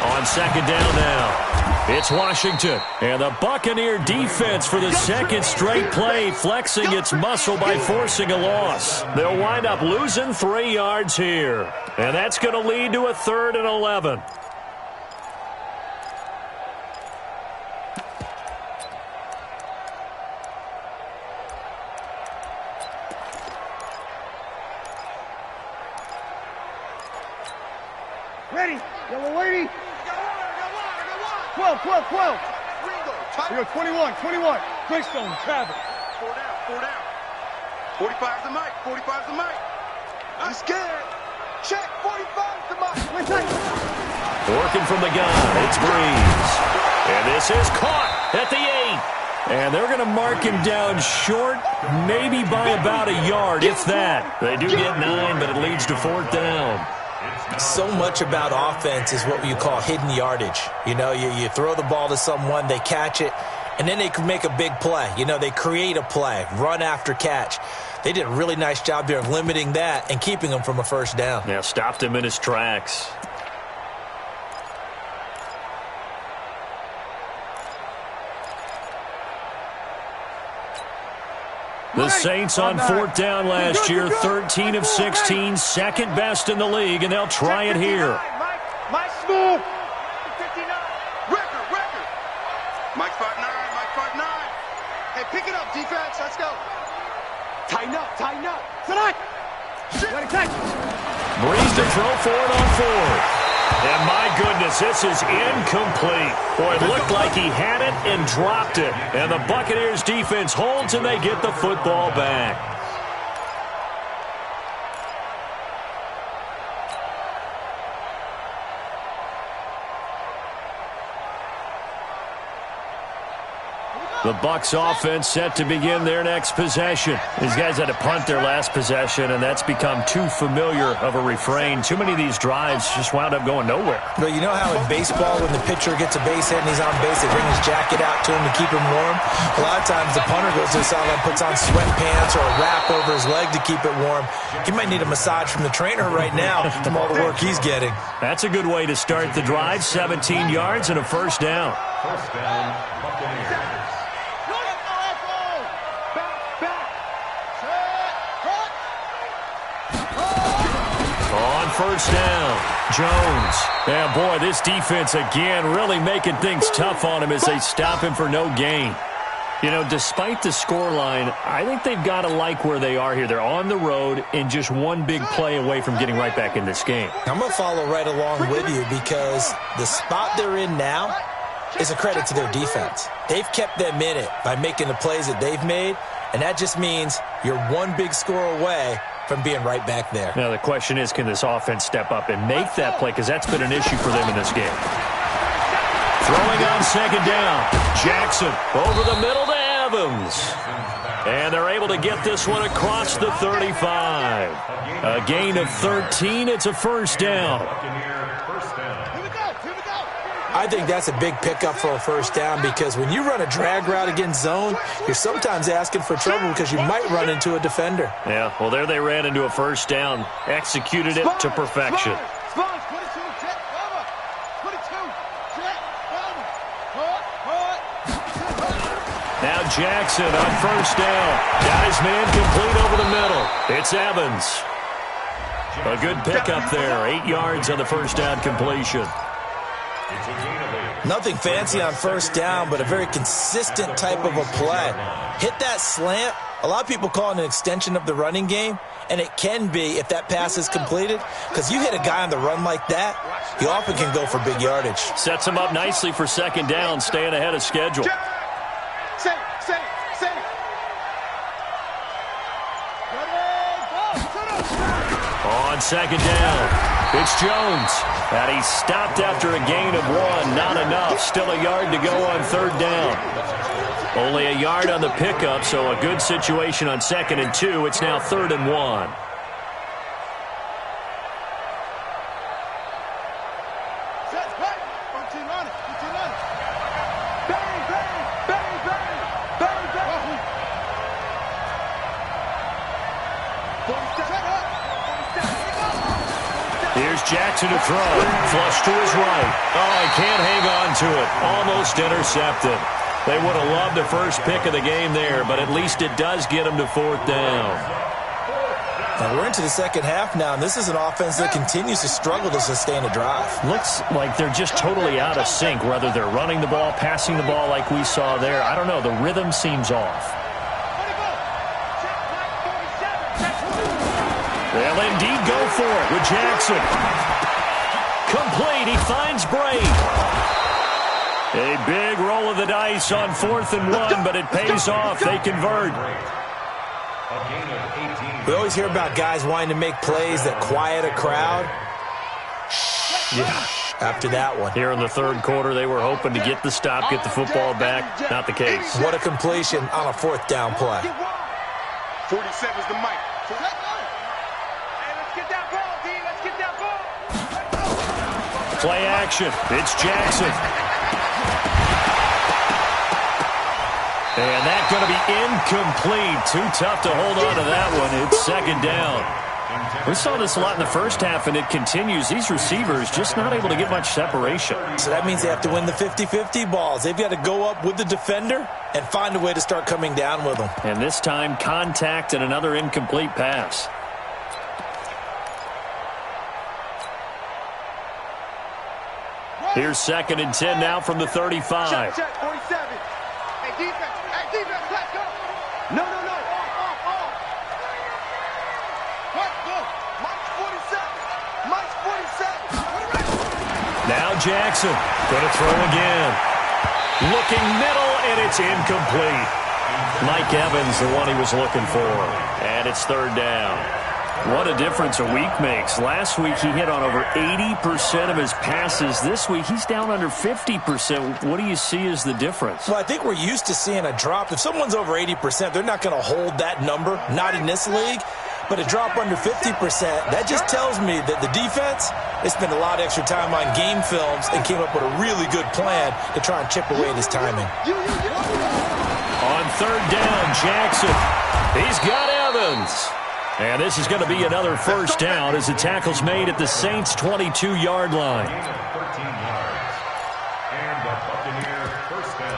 On 2nd down now, it's Washington. And the Buccaneer defense for the 2nd straight play, flexing its muscle by forcing a loss. They'll wind up losing 3 yards here. And that's going to lead to a 3rd and 11. Ready. Yellow lady. 12. We go 21. Greystone, Travis. 4 down. 45's the mic. I'm scared. Check. 45's the mic. Working from the gun, it's Breeze. And this is caught at the 8. And they're going to mark him down short, maybe by about a yard, if that. They do get 9, but it leads to 4th down. So much about offense is what you call hidden yardage. You know, you throw the ball to someone, they catch it, and then they can make a big play. You know, they create a play, run after catch. They did a really nice job there of limiting that and keeping him from a 1st down. Yeah, stopped him in his tracks. The Saints on 4th down last year, 13 of 16, 2nd best in the league, and they'll try it here. Mike smooth. 59. Record. Mike 5'9. Hey, pick it up, defense. Let's go. Tighten up. Tonight. Ready, take. Breeze to throw for it on 4th. And my goodness, this is incomplete. Boy, it looked like he had it and dropped it. And the Buccaneers defense holds and they get the football back. The Bucs offense set to begin their next possession. These guys had to punt their last possession, and that's become too familiar of a refrain. Too many of these drives just wound up going nowhere. But you know how in baseball, when the pitcher gets a base hit and he's on base, they bring his jacket out to him to keep him warm? A lot of times the punter goes to the sideline, puts on sweatpants or a wrap over his leg to keep it warm. He might need a massage from the trainer right now from all the work he's getting. That's a good way to start the drive. 17 yards and a first down. First down, Buccaneers. On first down, Jones. Yeah, boy, this defense again really making things tough on him as they stop him for no gain. You know, despite the scoreline, I think they've got to like where they are here. They're on the road and just one big play away from getting right back in this game. I'm going to follow right along with you because the spot they're in now is a credit to their defense. They've kept them in it by making the plays that they've made, and that just means you're one big score away from being right back there. Now, the question is, can this offense step up and make that play? Because that's been an issue for them in this game. Throwing on second down. Jackson over the middle to Evans. And they're able to get this one across the 35. A gain of 13. It's a first down. I think that's a big pickup for a first down because when you run a drag route against zone, you're sometimes asking for trouble because you might run into a defender. Yeah, well, there they ran into a first down. Executed it to perfection. Now Jackson on first down. Got his man complete over the middle. It's Evans. A good pickup there. 8 yards on the first down completion. Nothing fancy on first down, but a very consistent type of a play. Hit that slant. A lot of people call it an extension of the running game, and it can be if that pass is completed, because you hit a guy on the run like that, you often can go for big yardage. Sets him up nicely for second down, staying ahead of schedule. On second down. It's Jones, and he stopped after a gain of 1. Not enough. Still a yard to go on third down. Only a yard on the pickup, so a good situation on 2nd and 2. It's now 3rd and 1. Here's Jackson to throw. Flush to his right. Oh, he can't hang on to it. Almost intercepted. They would have loved the first pick of the game there, but at least it does get them to 4th down. Now we're into the second half now, and this is an offense that continues to struggle to sustain a drive. Looks like they're just totally out of sync, whether they're running the ball, passing the ball like we saw there. I don't know. The rhythm seems off. They'll indeed go for it with Jackson. Complete. He finds Bray. A big roll of the dice on 4th and 1, but it pays off. They convert. We always hear about guys wanting to make plays that quiet a crowd. Yeah. After that one. Here in the third quarter, they were hoping to get the stop, get the football back. Not the case. What a completion on a 4th down play. 47's the mic. Play action. It's Jackson. And that's going to be incomplete. Too tough to hold on to that one. It's 2nd down. We saw this a lot in the first half, and it continues. These receivers just not able to get much separation. So that means they have to win the 50-50 balls. They've got to go up with the defender and find a way to start coming down with them. And this time, contact and another incomplete pass. Here's 2nd and 10 now from the 35. Check, 47. Hey, defense, let's go. No. Off. Mike's 47. Now Jackson going to throw again. Looking middle, and it's incomplete. Mike Evans, the one he was looking for. And it's 3rd down. What a difference a week makes. Last week he hit on over 80% of his passes. This week he's down under 50%. What do you see as the difference? Well, I think we're used to seeing a drop. If someone's over 80%, they're not going to hold that number, not in this league. But a drop under 50%, that just tells me that the defense, they spent a lot of extra time on game films and came up with a really good plan to try and chip away at his timing. On third down, Jackson. He's got Evans. And this is going to be another first down as the tackle's made at the Saints' 22-yard line. 13 yards. And the Buccaneers first down.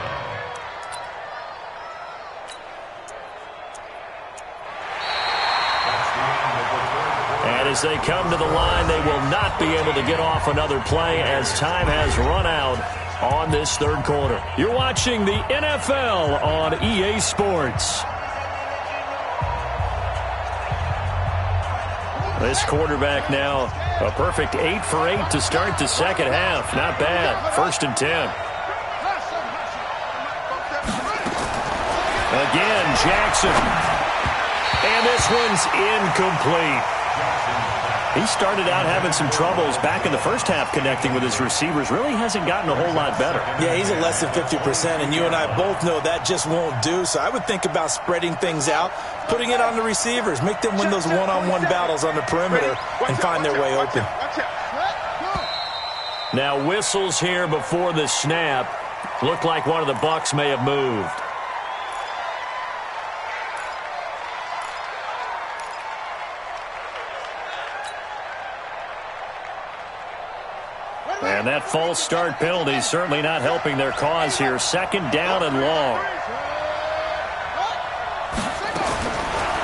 And as they come to the line, they will not be able to get off another play as time has run out on this third quarter. You're watching the NFL on EA Sports. This quarterback now a perfect 8 for 8 to start the second half. Not bad. 1st and 10. Again, Jackson. And this one's incomplete. He started out having some troubles back in the first half connecting with his receivers. Really hasn't gotten a whole lot better. Yeah, he's at less than 50%, and you and I both know that just won't do. So I would think about spreading things out, putting it on the receivers, make them win those one-on-one battles on the perimeter and find their way open. Now whistles here before the snap. Looked like one of the Bucs may have moved. And that false start penalty is certainly not helping their cause here. 2nd down and long.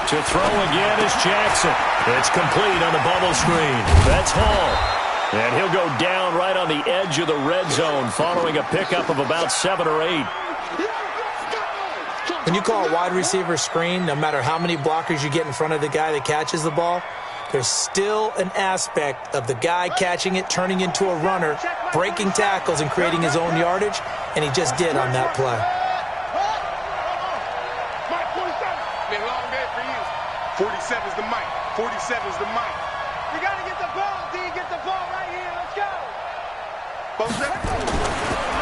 To throw again is Jackson. It's complete on the bubble screen. That's Hall. And he'll go down right on the edge of the red zone following a pickup of about 7 or 8. When you call a wide receiver screen, no matter how many blockers you get in front of the guy that catches the ball, there's still an aspect of the guy catching it, turning into a runner, breaking tackles and creating his own yardage, and he just did on that play. Been a long day for you. 47's the mic. 47's the mic. You got to get the ball, D. Get the ball right here. Let's go.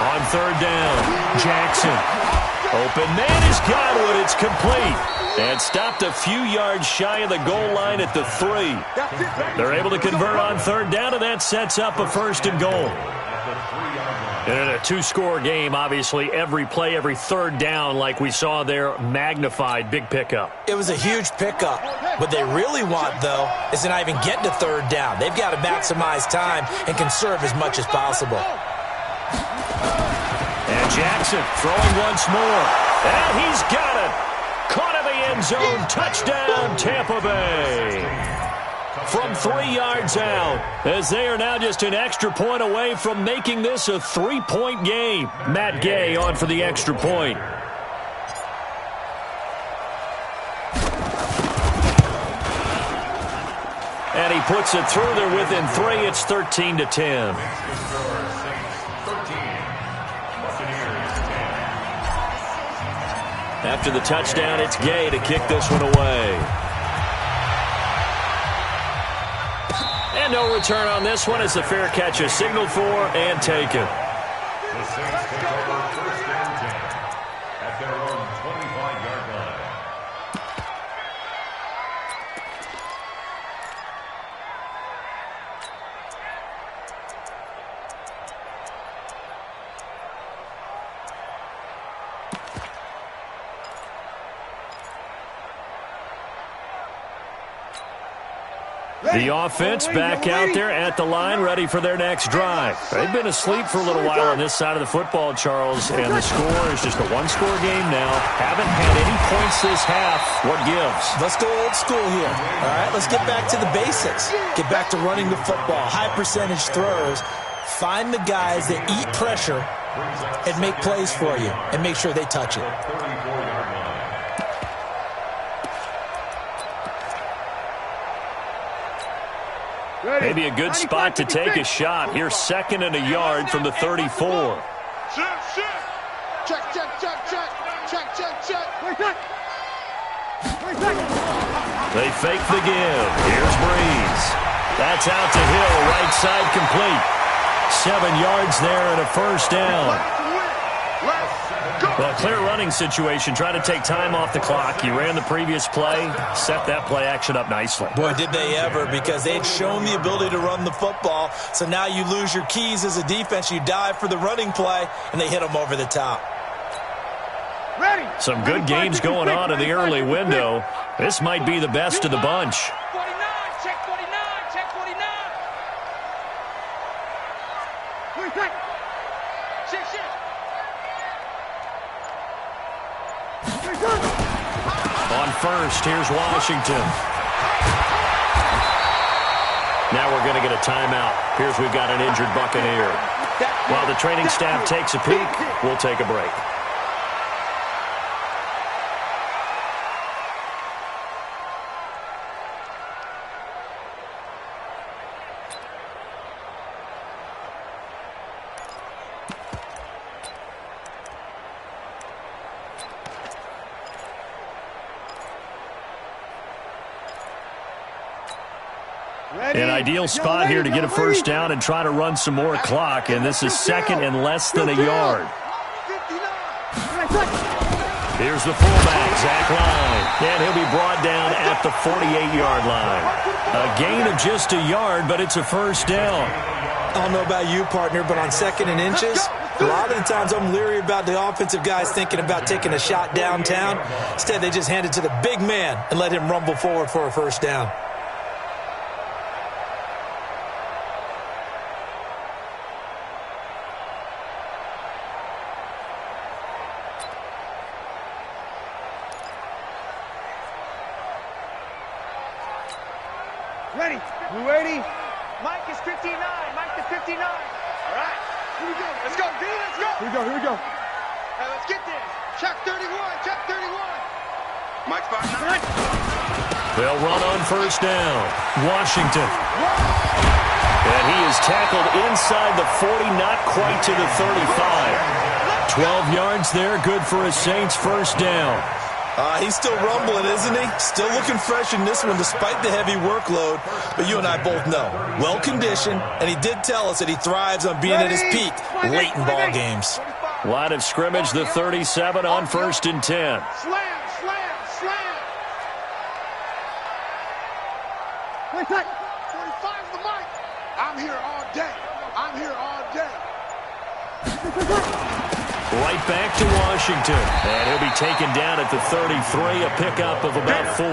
On third down, Jackson. Open man is Godwin. It's complete. And stopped a few yards shy of the goal line at the 3. They're able to convert on third down, and that sets up a 1st and goal. And in a 2-score game, obviously, every play, every third down, like we saw there, magnified. Big pickup. It was a huge pickup. What they really want, though, is to not even get to third down. They've got to maximize time and conserve as much as possible. And Jackson throwing once more. And he's got it. Caught in the end zone. Touchdown, Tampa Bay. From 3 yards out, as they are now just an extra point away from making this a 3-point game. Matt Gay on for the extra point. And he puts it through. They're within 3. It's 13-10. After the touchdown, it's Gay to kick this one away. And no return on this one as the fair catch is signaled for and taken. The Saints take over 1st and 10 at their own 25-yard line. The offense back out there at the line, ready for their next drive. They've been asleep for a little while on this side of the football, Charles, and the score is just a 1-score game now. Haven't had any points this half. What gives? Let's go old school here. All right, let's get back to the basics. Get back to running the football, high percentage throws. Find the guys that eat pressure and make plays for you and make sure they touch it. Maybe a good spot to take a shot. Here's 2nd and a yard from the 34. Check, check, check, check, check, check, check. They fake the give. Here's Breeze. That's out to Hill, right side complete. 7 yards there and a first down. Well, clear running situation. Try to take time off the clock. You ran the previous play, set that play action up nicely. Boy, did they ever, because they had shown the ability to run the football. So now you lose your keys as a defense. You dive for the running play, and they hit them over the top. Some good games going on in the early window. This might be the best of the bunch. 49, check 49, check 49. On first, here's Washington. Now we're going to get a timeout. Here's we've got an injured Buccaneer. While the training staff takes a peek, we'll take a break. An ideal spot here to get a first down and try to run some more clock, and this is second and less than a yard. Here's the fullback, Zach Line, and he'll be brought down at the 48-yard line. A gain of just a yard, but it's a first down. I don't know about you, partner, but on second and inches, a lot of the times I'm leery about the offensive guys thinking about taking a shot downtown. Instead, they just hand it to the big man and let him rumble forward for a first down. Ready. We ready? Mike is 59. Mike is 59. All right. Here we go. Let's go, D. Let's go. Here we go. Here we go. Hey, let's get this. Check 31. Check 31. Mike's 59. They'll run on first down. Washington. And he is tackled inside the 40, not quite to the 35. 12 yards there, good for a Saints first down. He's still rumbling, isn't he? Still looking fresh in this one despite the heavy workload. But you and I both know, well-conditioned, and he did tell us that he thrives on being at his peak late in ball games. Line of scrimmage, the 37 on first and 10. Slam, slam, slam. Wait, 45's the mic. I'm here all day. I'm here all day. Right back to Washington. And he'll be taken down at the 33, a pickup of about 4.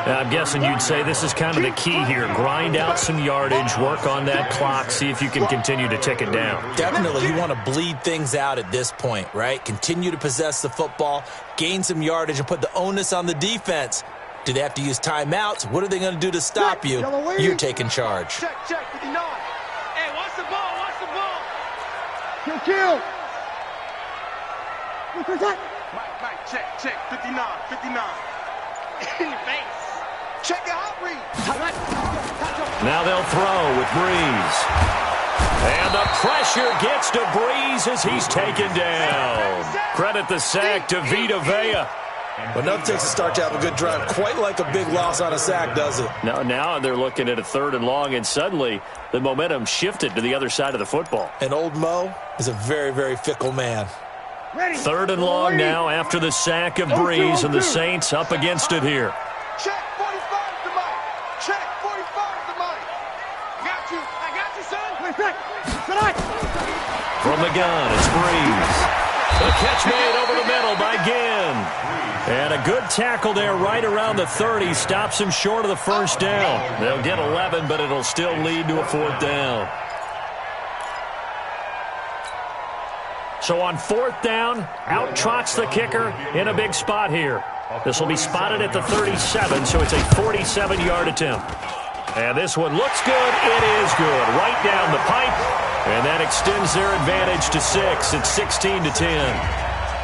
I'm guessing you'd say this is kind of the key here. Grind out some yardage, work on that clock, see if you can continue to tick it down. Definitely, you want to bleed things out at this point, right? Continue to possess the football, gain some yardage, and put the onus on the defense. Do they have to use timeouts? What are they going to do to stop you? You're taking charge. Check, 59. Hey, watch the ball, watch the ball. Kill. Mike, check, 59, 59. In your face. Check it out, Breeze. Now they'll throw with Breeze. And the pressure gets to Breeze as he's taken down. Credit the sack to Vita Vea. But nothing takes a start to have a good drive. Quite like a big loss on a sack, does it? Now they're looking at a 3rd and long, and suddenly the momentum shifted to the other side of the football. And old Mo is a very, very fickle man. 3rd and long now after the sack of Breeze, and the Saints up against it here. Check 45's the mic. Check 45's the mic. I got you, son. From the gun, it's Breeze. The catch made over the middle by Ginn. And a good tackle there right around the 30. Stops him short of the first down. They'll get 11, but it'll still lead to a 4th down. So on 4th down, out trots the kicker in a big spot here. This will be spotted at the 37, so it's a 47-yard attempt. And this one looks good. It is good. Right down the pipe. And that extends their advantage to 6. It's 16-10.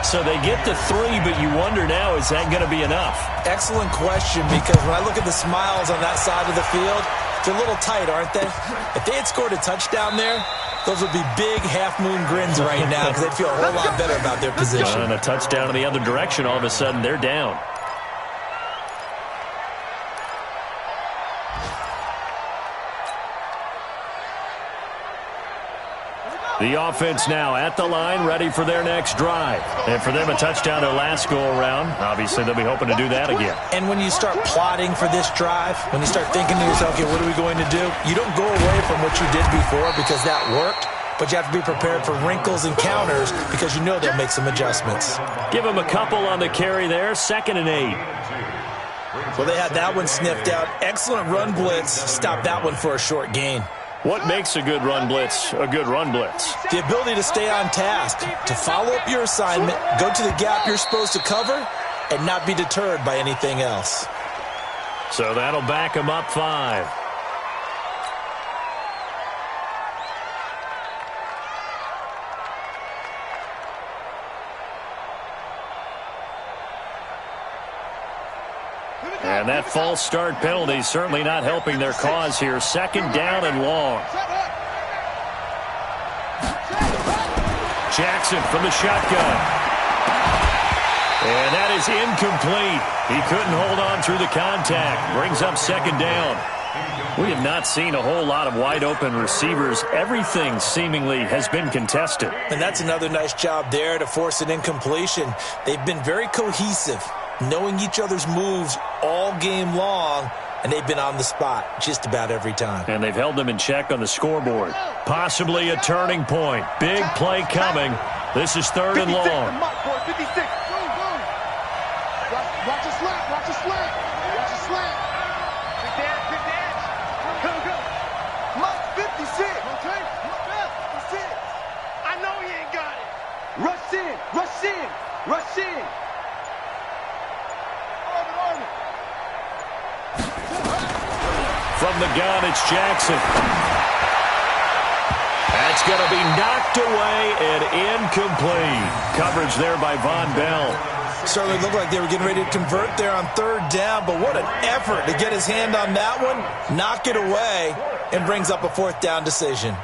So they get to 3, but you wonder now, is that going to be enough? Excellent question, because when I look at the smiles on that side of the field, they're a little tight, aren't they? If they had scored a touchdown there, those would be big half-moon grins right now because they'd feel a whole lot better about their position. And a touchdown in the other direction, all of a sudden they're down. The offense now at the line, ready for their next drive. And for them, a touchdown their last go-around. Obviously, they'll be hoping to do that again. And when you start plotting for this drive, when you start thinking to yourself, okay, what are we going to do? You don't go away from what you did before because that worked, but you have to be prepared for wrinkles and counters because you know they'll make some adjustments. Give them a couple on the carry there, 2nd and 8. Well, they had that one sniffed out. Excellent run blitz. Stop that one for a short gain. What makes a good run blitz a good run blitz? The ability to stay on task, to follow up your assignment, go to the gap you're supposed to cover, and not be deterred by anything else. So that'll back them up 5. And that false start penalty certainly not helping their cause here. 2nd down and long. Jackson from the shotgun. And that is incomplete. He couldn't hold on through the contact. Brings up 2nd down. We have not seen a whole lot of wide-open receivers. Everything seemingly has been contested. And that's another nice job there to force an incompletion. They've been very cohesive, knowing each other's moves all game long, and they've been on the spot just about every time. And they've held them in check on the scoreboard. Possibly a turning point. Big play coming. This is 3rd and long. 56. Watch a slant. Watch a slant. Watch a slant. Big dance. Big dance. Go. Mark 56. Okay. 56. I know he ain't got it. Rush in. Rush in. Rush in. From the gun, it's Jackson. That's going to be knocked away and incomplete. Coverage there by Von Bell. Certainly looked like they were getting ready to convert there on 3rd down, but what an effort to get his hand on that one, knock it away, and brings up a 4th down decision.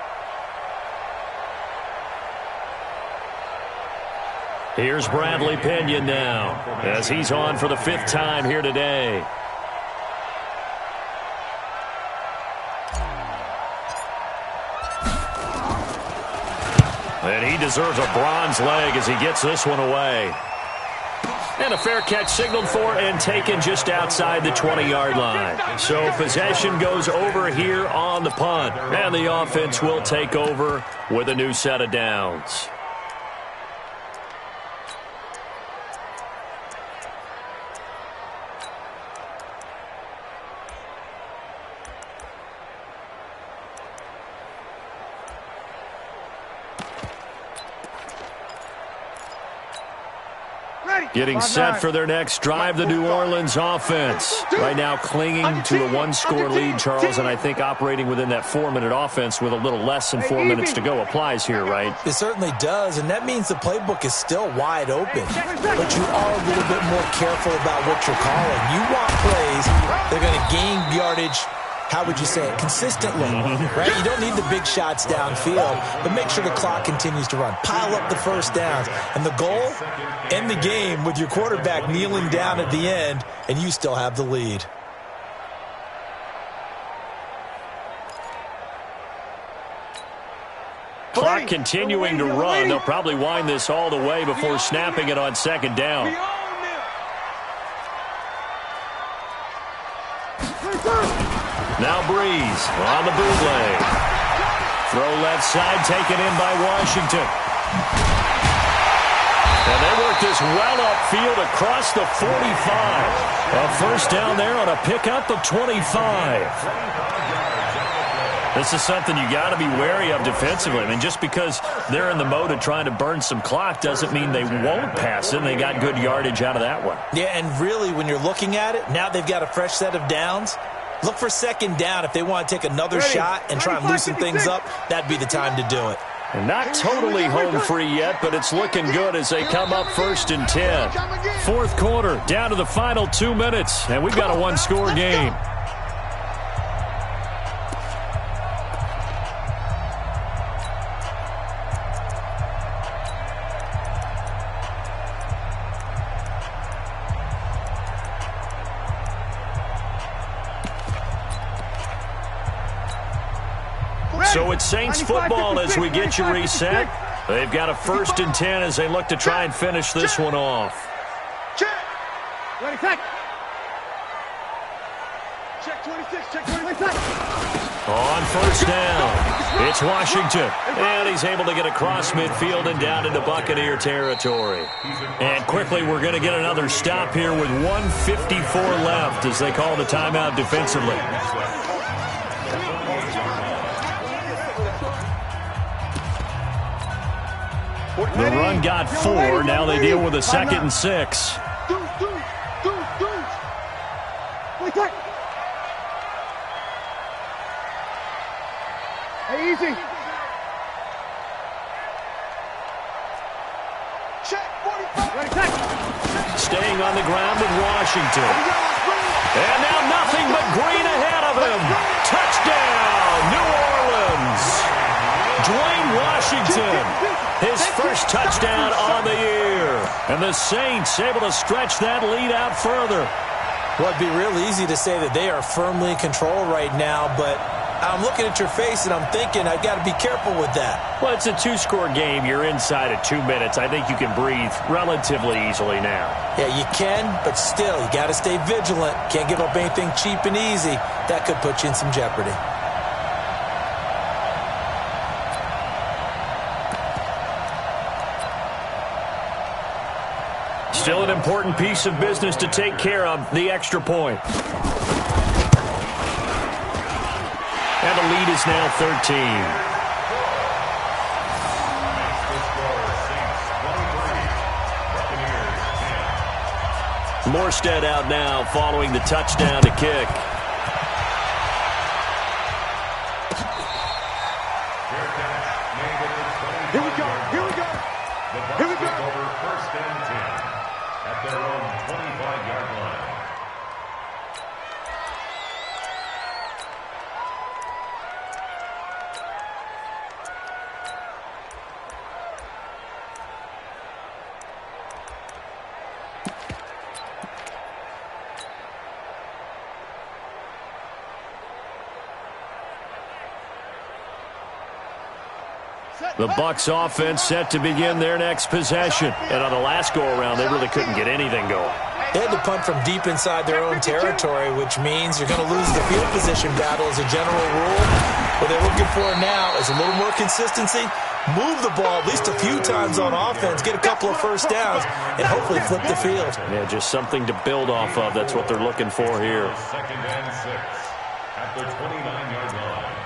Here's Bradley Pinion now, as he's on for the 5th time here today. And he deserves a bronze leg as he gets this one away. And a fair catch signaled for and taken just outside the 20-yard line. So possession goes over here on the punt. And the offense will take over with a new set of downs. Getting set for their next drive, the New Orleans offense. Right now clinging to a 1-score lead, Charles, and I think operating within that 4-minute offense with a little less than 4 minutes to go applies here, right? It certainly does, and that means the playbook is still wide open. But you are a little bit more careful about what you're calling. You want plays, they're going to gain yardage, how would you say it, consistently, right? You don't need the big shots downfield, but make sure the clock continues to run. Pile up the first downs. And the goal, end the game with your quarterback kneeling down at the end, and you still have the lead. Clock continuing to run. They'll probably wind this all the way before snapping it on 2nd down. Now Breeze on the bootleg. Throw left side taken in by Washington. And they work this well upfield across the 45. A 1st down there on a pickup of 25. This is something you got to be wary of defensively. I mean, just because they're in the mode of trying to burn some clock doesn't mean they won't pass it. They got good yardage out of that one. Yeah, and really, when you're looking at it, now they've got a fresh set of downs. Look for 2nd down if they want to take another shot and try and loosen things up. That'd be the time to do it. And not totally home free yet, but it's looking good as they come up 1st and 10. 4th quarter, down to the final 2 minutes, and we've got a 1-score game. So it's Saints football as we get you reset. They've got a 1st and 10 as they look to try and finish this one off. Check. Ready, check. Check 26, check 26. On 1st down, it's Washington. And he's able to get across midfield and down into Buccaneer territory. And quickly, we're going to get another stop here with 1:54 left as they call the timeout defensively. The run got 4. Now they deal with a 2nd and 6. Hey, easy. Check 45. Staying on the ground with Washington. And now nothing but green ahead of him. Touchdown, New Orleans. Dwayne Washington, his first touchdown on the year. And the Saints able to stretch that lead out further. Well, it'd be real easy to say that they are firmly in control right now, but I'm looking at your face and I'm thinking I've got to be careful with that. Well, it's a 2-score game. You're inside of 2 minutes. I think you can breathe relatively easily now. Yeah, you can, but still, you got to stay vigilant. Can't give up anything cheap and easy. That could put you in some jeopardy. Still an important piece of business to take care of, the extra point. And the lead is now 13. Morstead out now following the touchdown to kick. Here we go. Here we go. Here we go. Over 1st and 10 at their own 25-yard line. The Bucs offense set to begin their next possession. And on the last go-around, they really couldn't get anything going. They had to punt from deep inside their own territory, which means you're going to lose the field position battle as a general rule. What they're looking for now is a little more consistency, move the ball at least a few times on offense, get a couple of 1st downs, and hopefully flip the field. Yeah, just something to build off of. That's what they're looking for here. 2nd and 6 at the 29-yard line.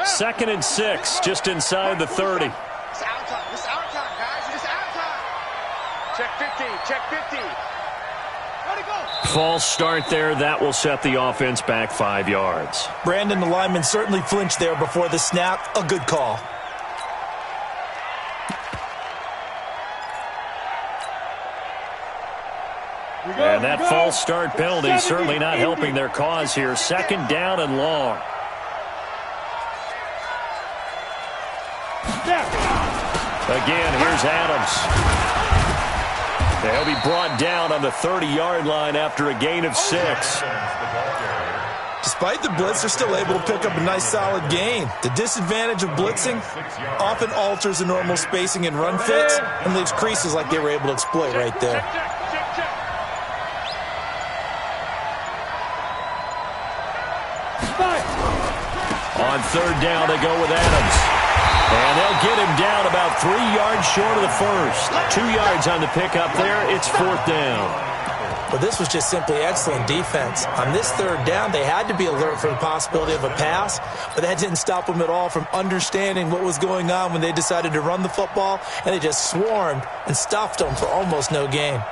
Second and 6, just inside the 30. It's out time. It's out time, guys. It's out time. Check 50. Check 50. Ready, go. False start there. That will set the offense back 5 yards. Brandon, the lineman, certainly flinched there before the snap. A good call. And that false start penalty certainly not helping their cause here. 2nd down and long. Again, here's Adams. They'll be brought down on the 30-yard line after a gain of 6. Despite the blitz, they're still able to pick up a nice solid gain. The disadvantage of blitzing often alters the normal spacing and run fits and leaves creases like they were able to exploit right there. On 3rd down, they go with Adams. And they'll get him down about 3 yards short of the 1st. 2 yards on the pickup there. It's 4th down. But this was just simply excellent defense. On this 3rd down, they had to be alert for the possibility of a pass, but that didn't stop them at all from understanding what was going on when they decided to run the football, and they just swarmed and stuffed them for almost no gain.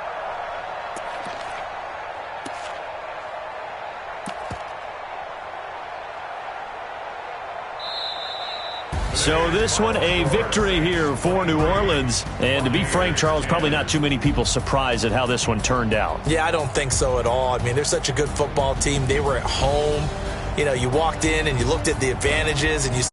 So this one, a victory here for New Orleans. And to be frank, Charles, probably not too many people surprised at how this one turned out. Yeah, I don't think so at all. I mean, they're such a good football team. They were at home. you know, you walked in and you looked at the advantages and you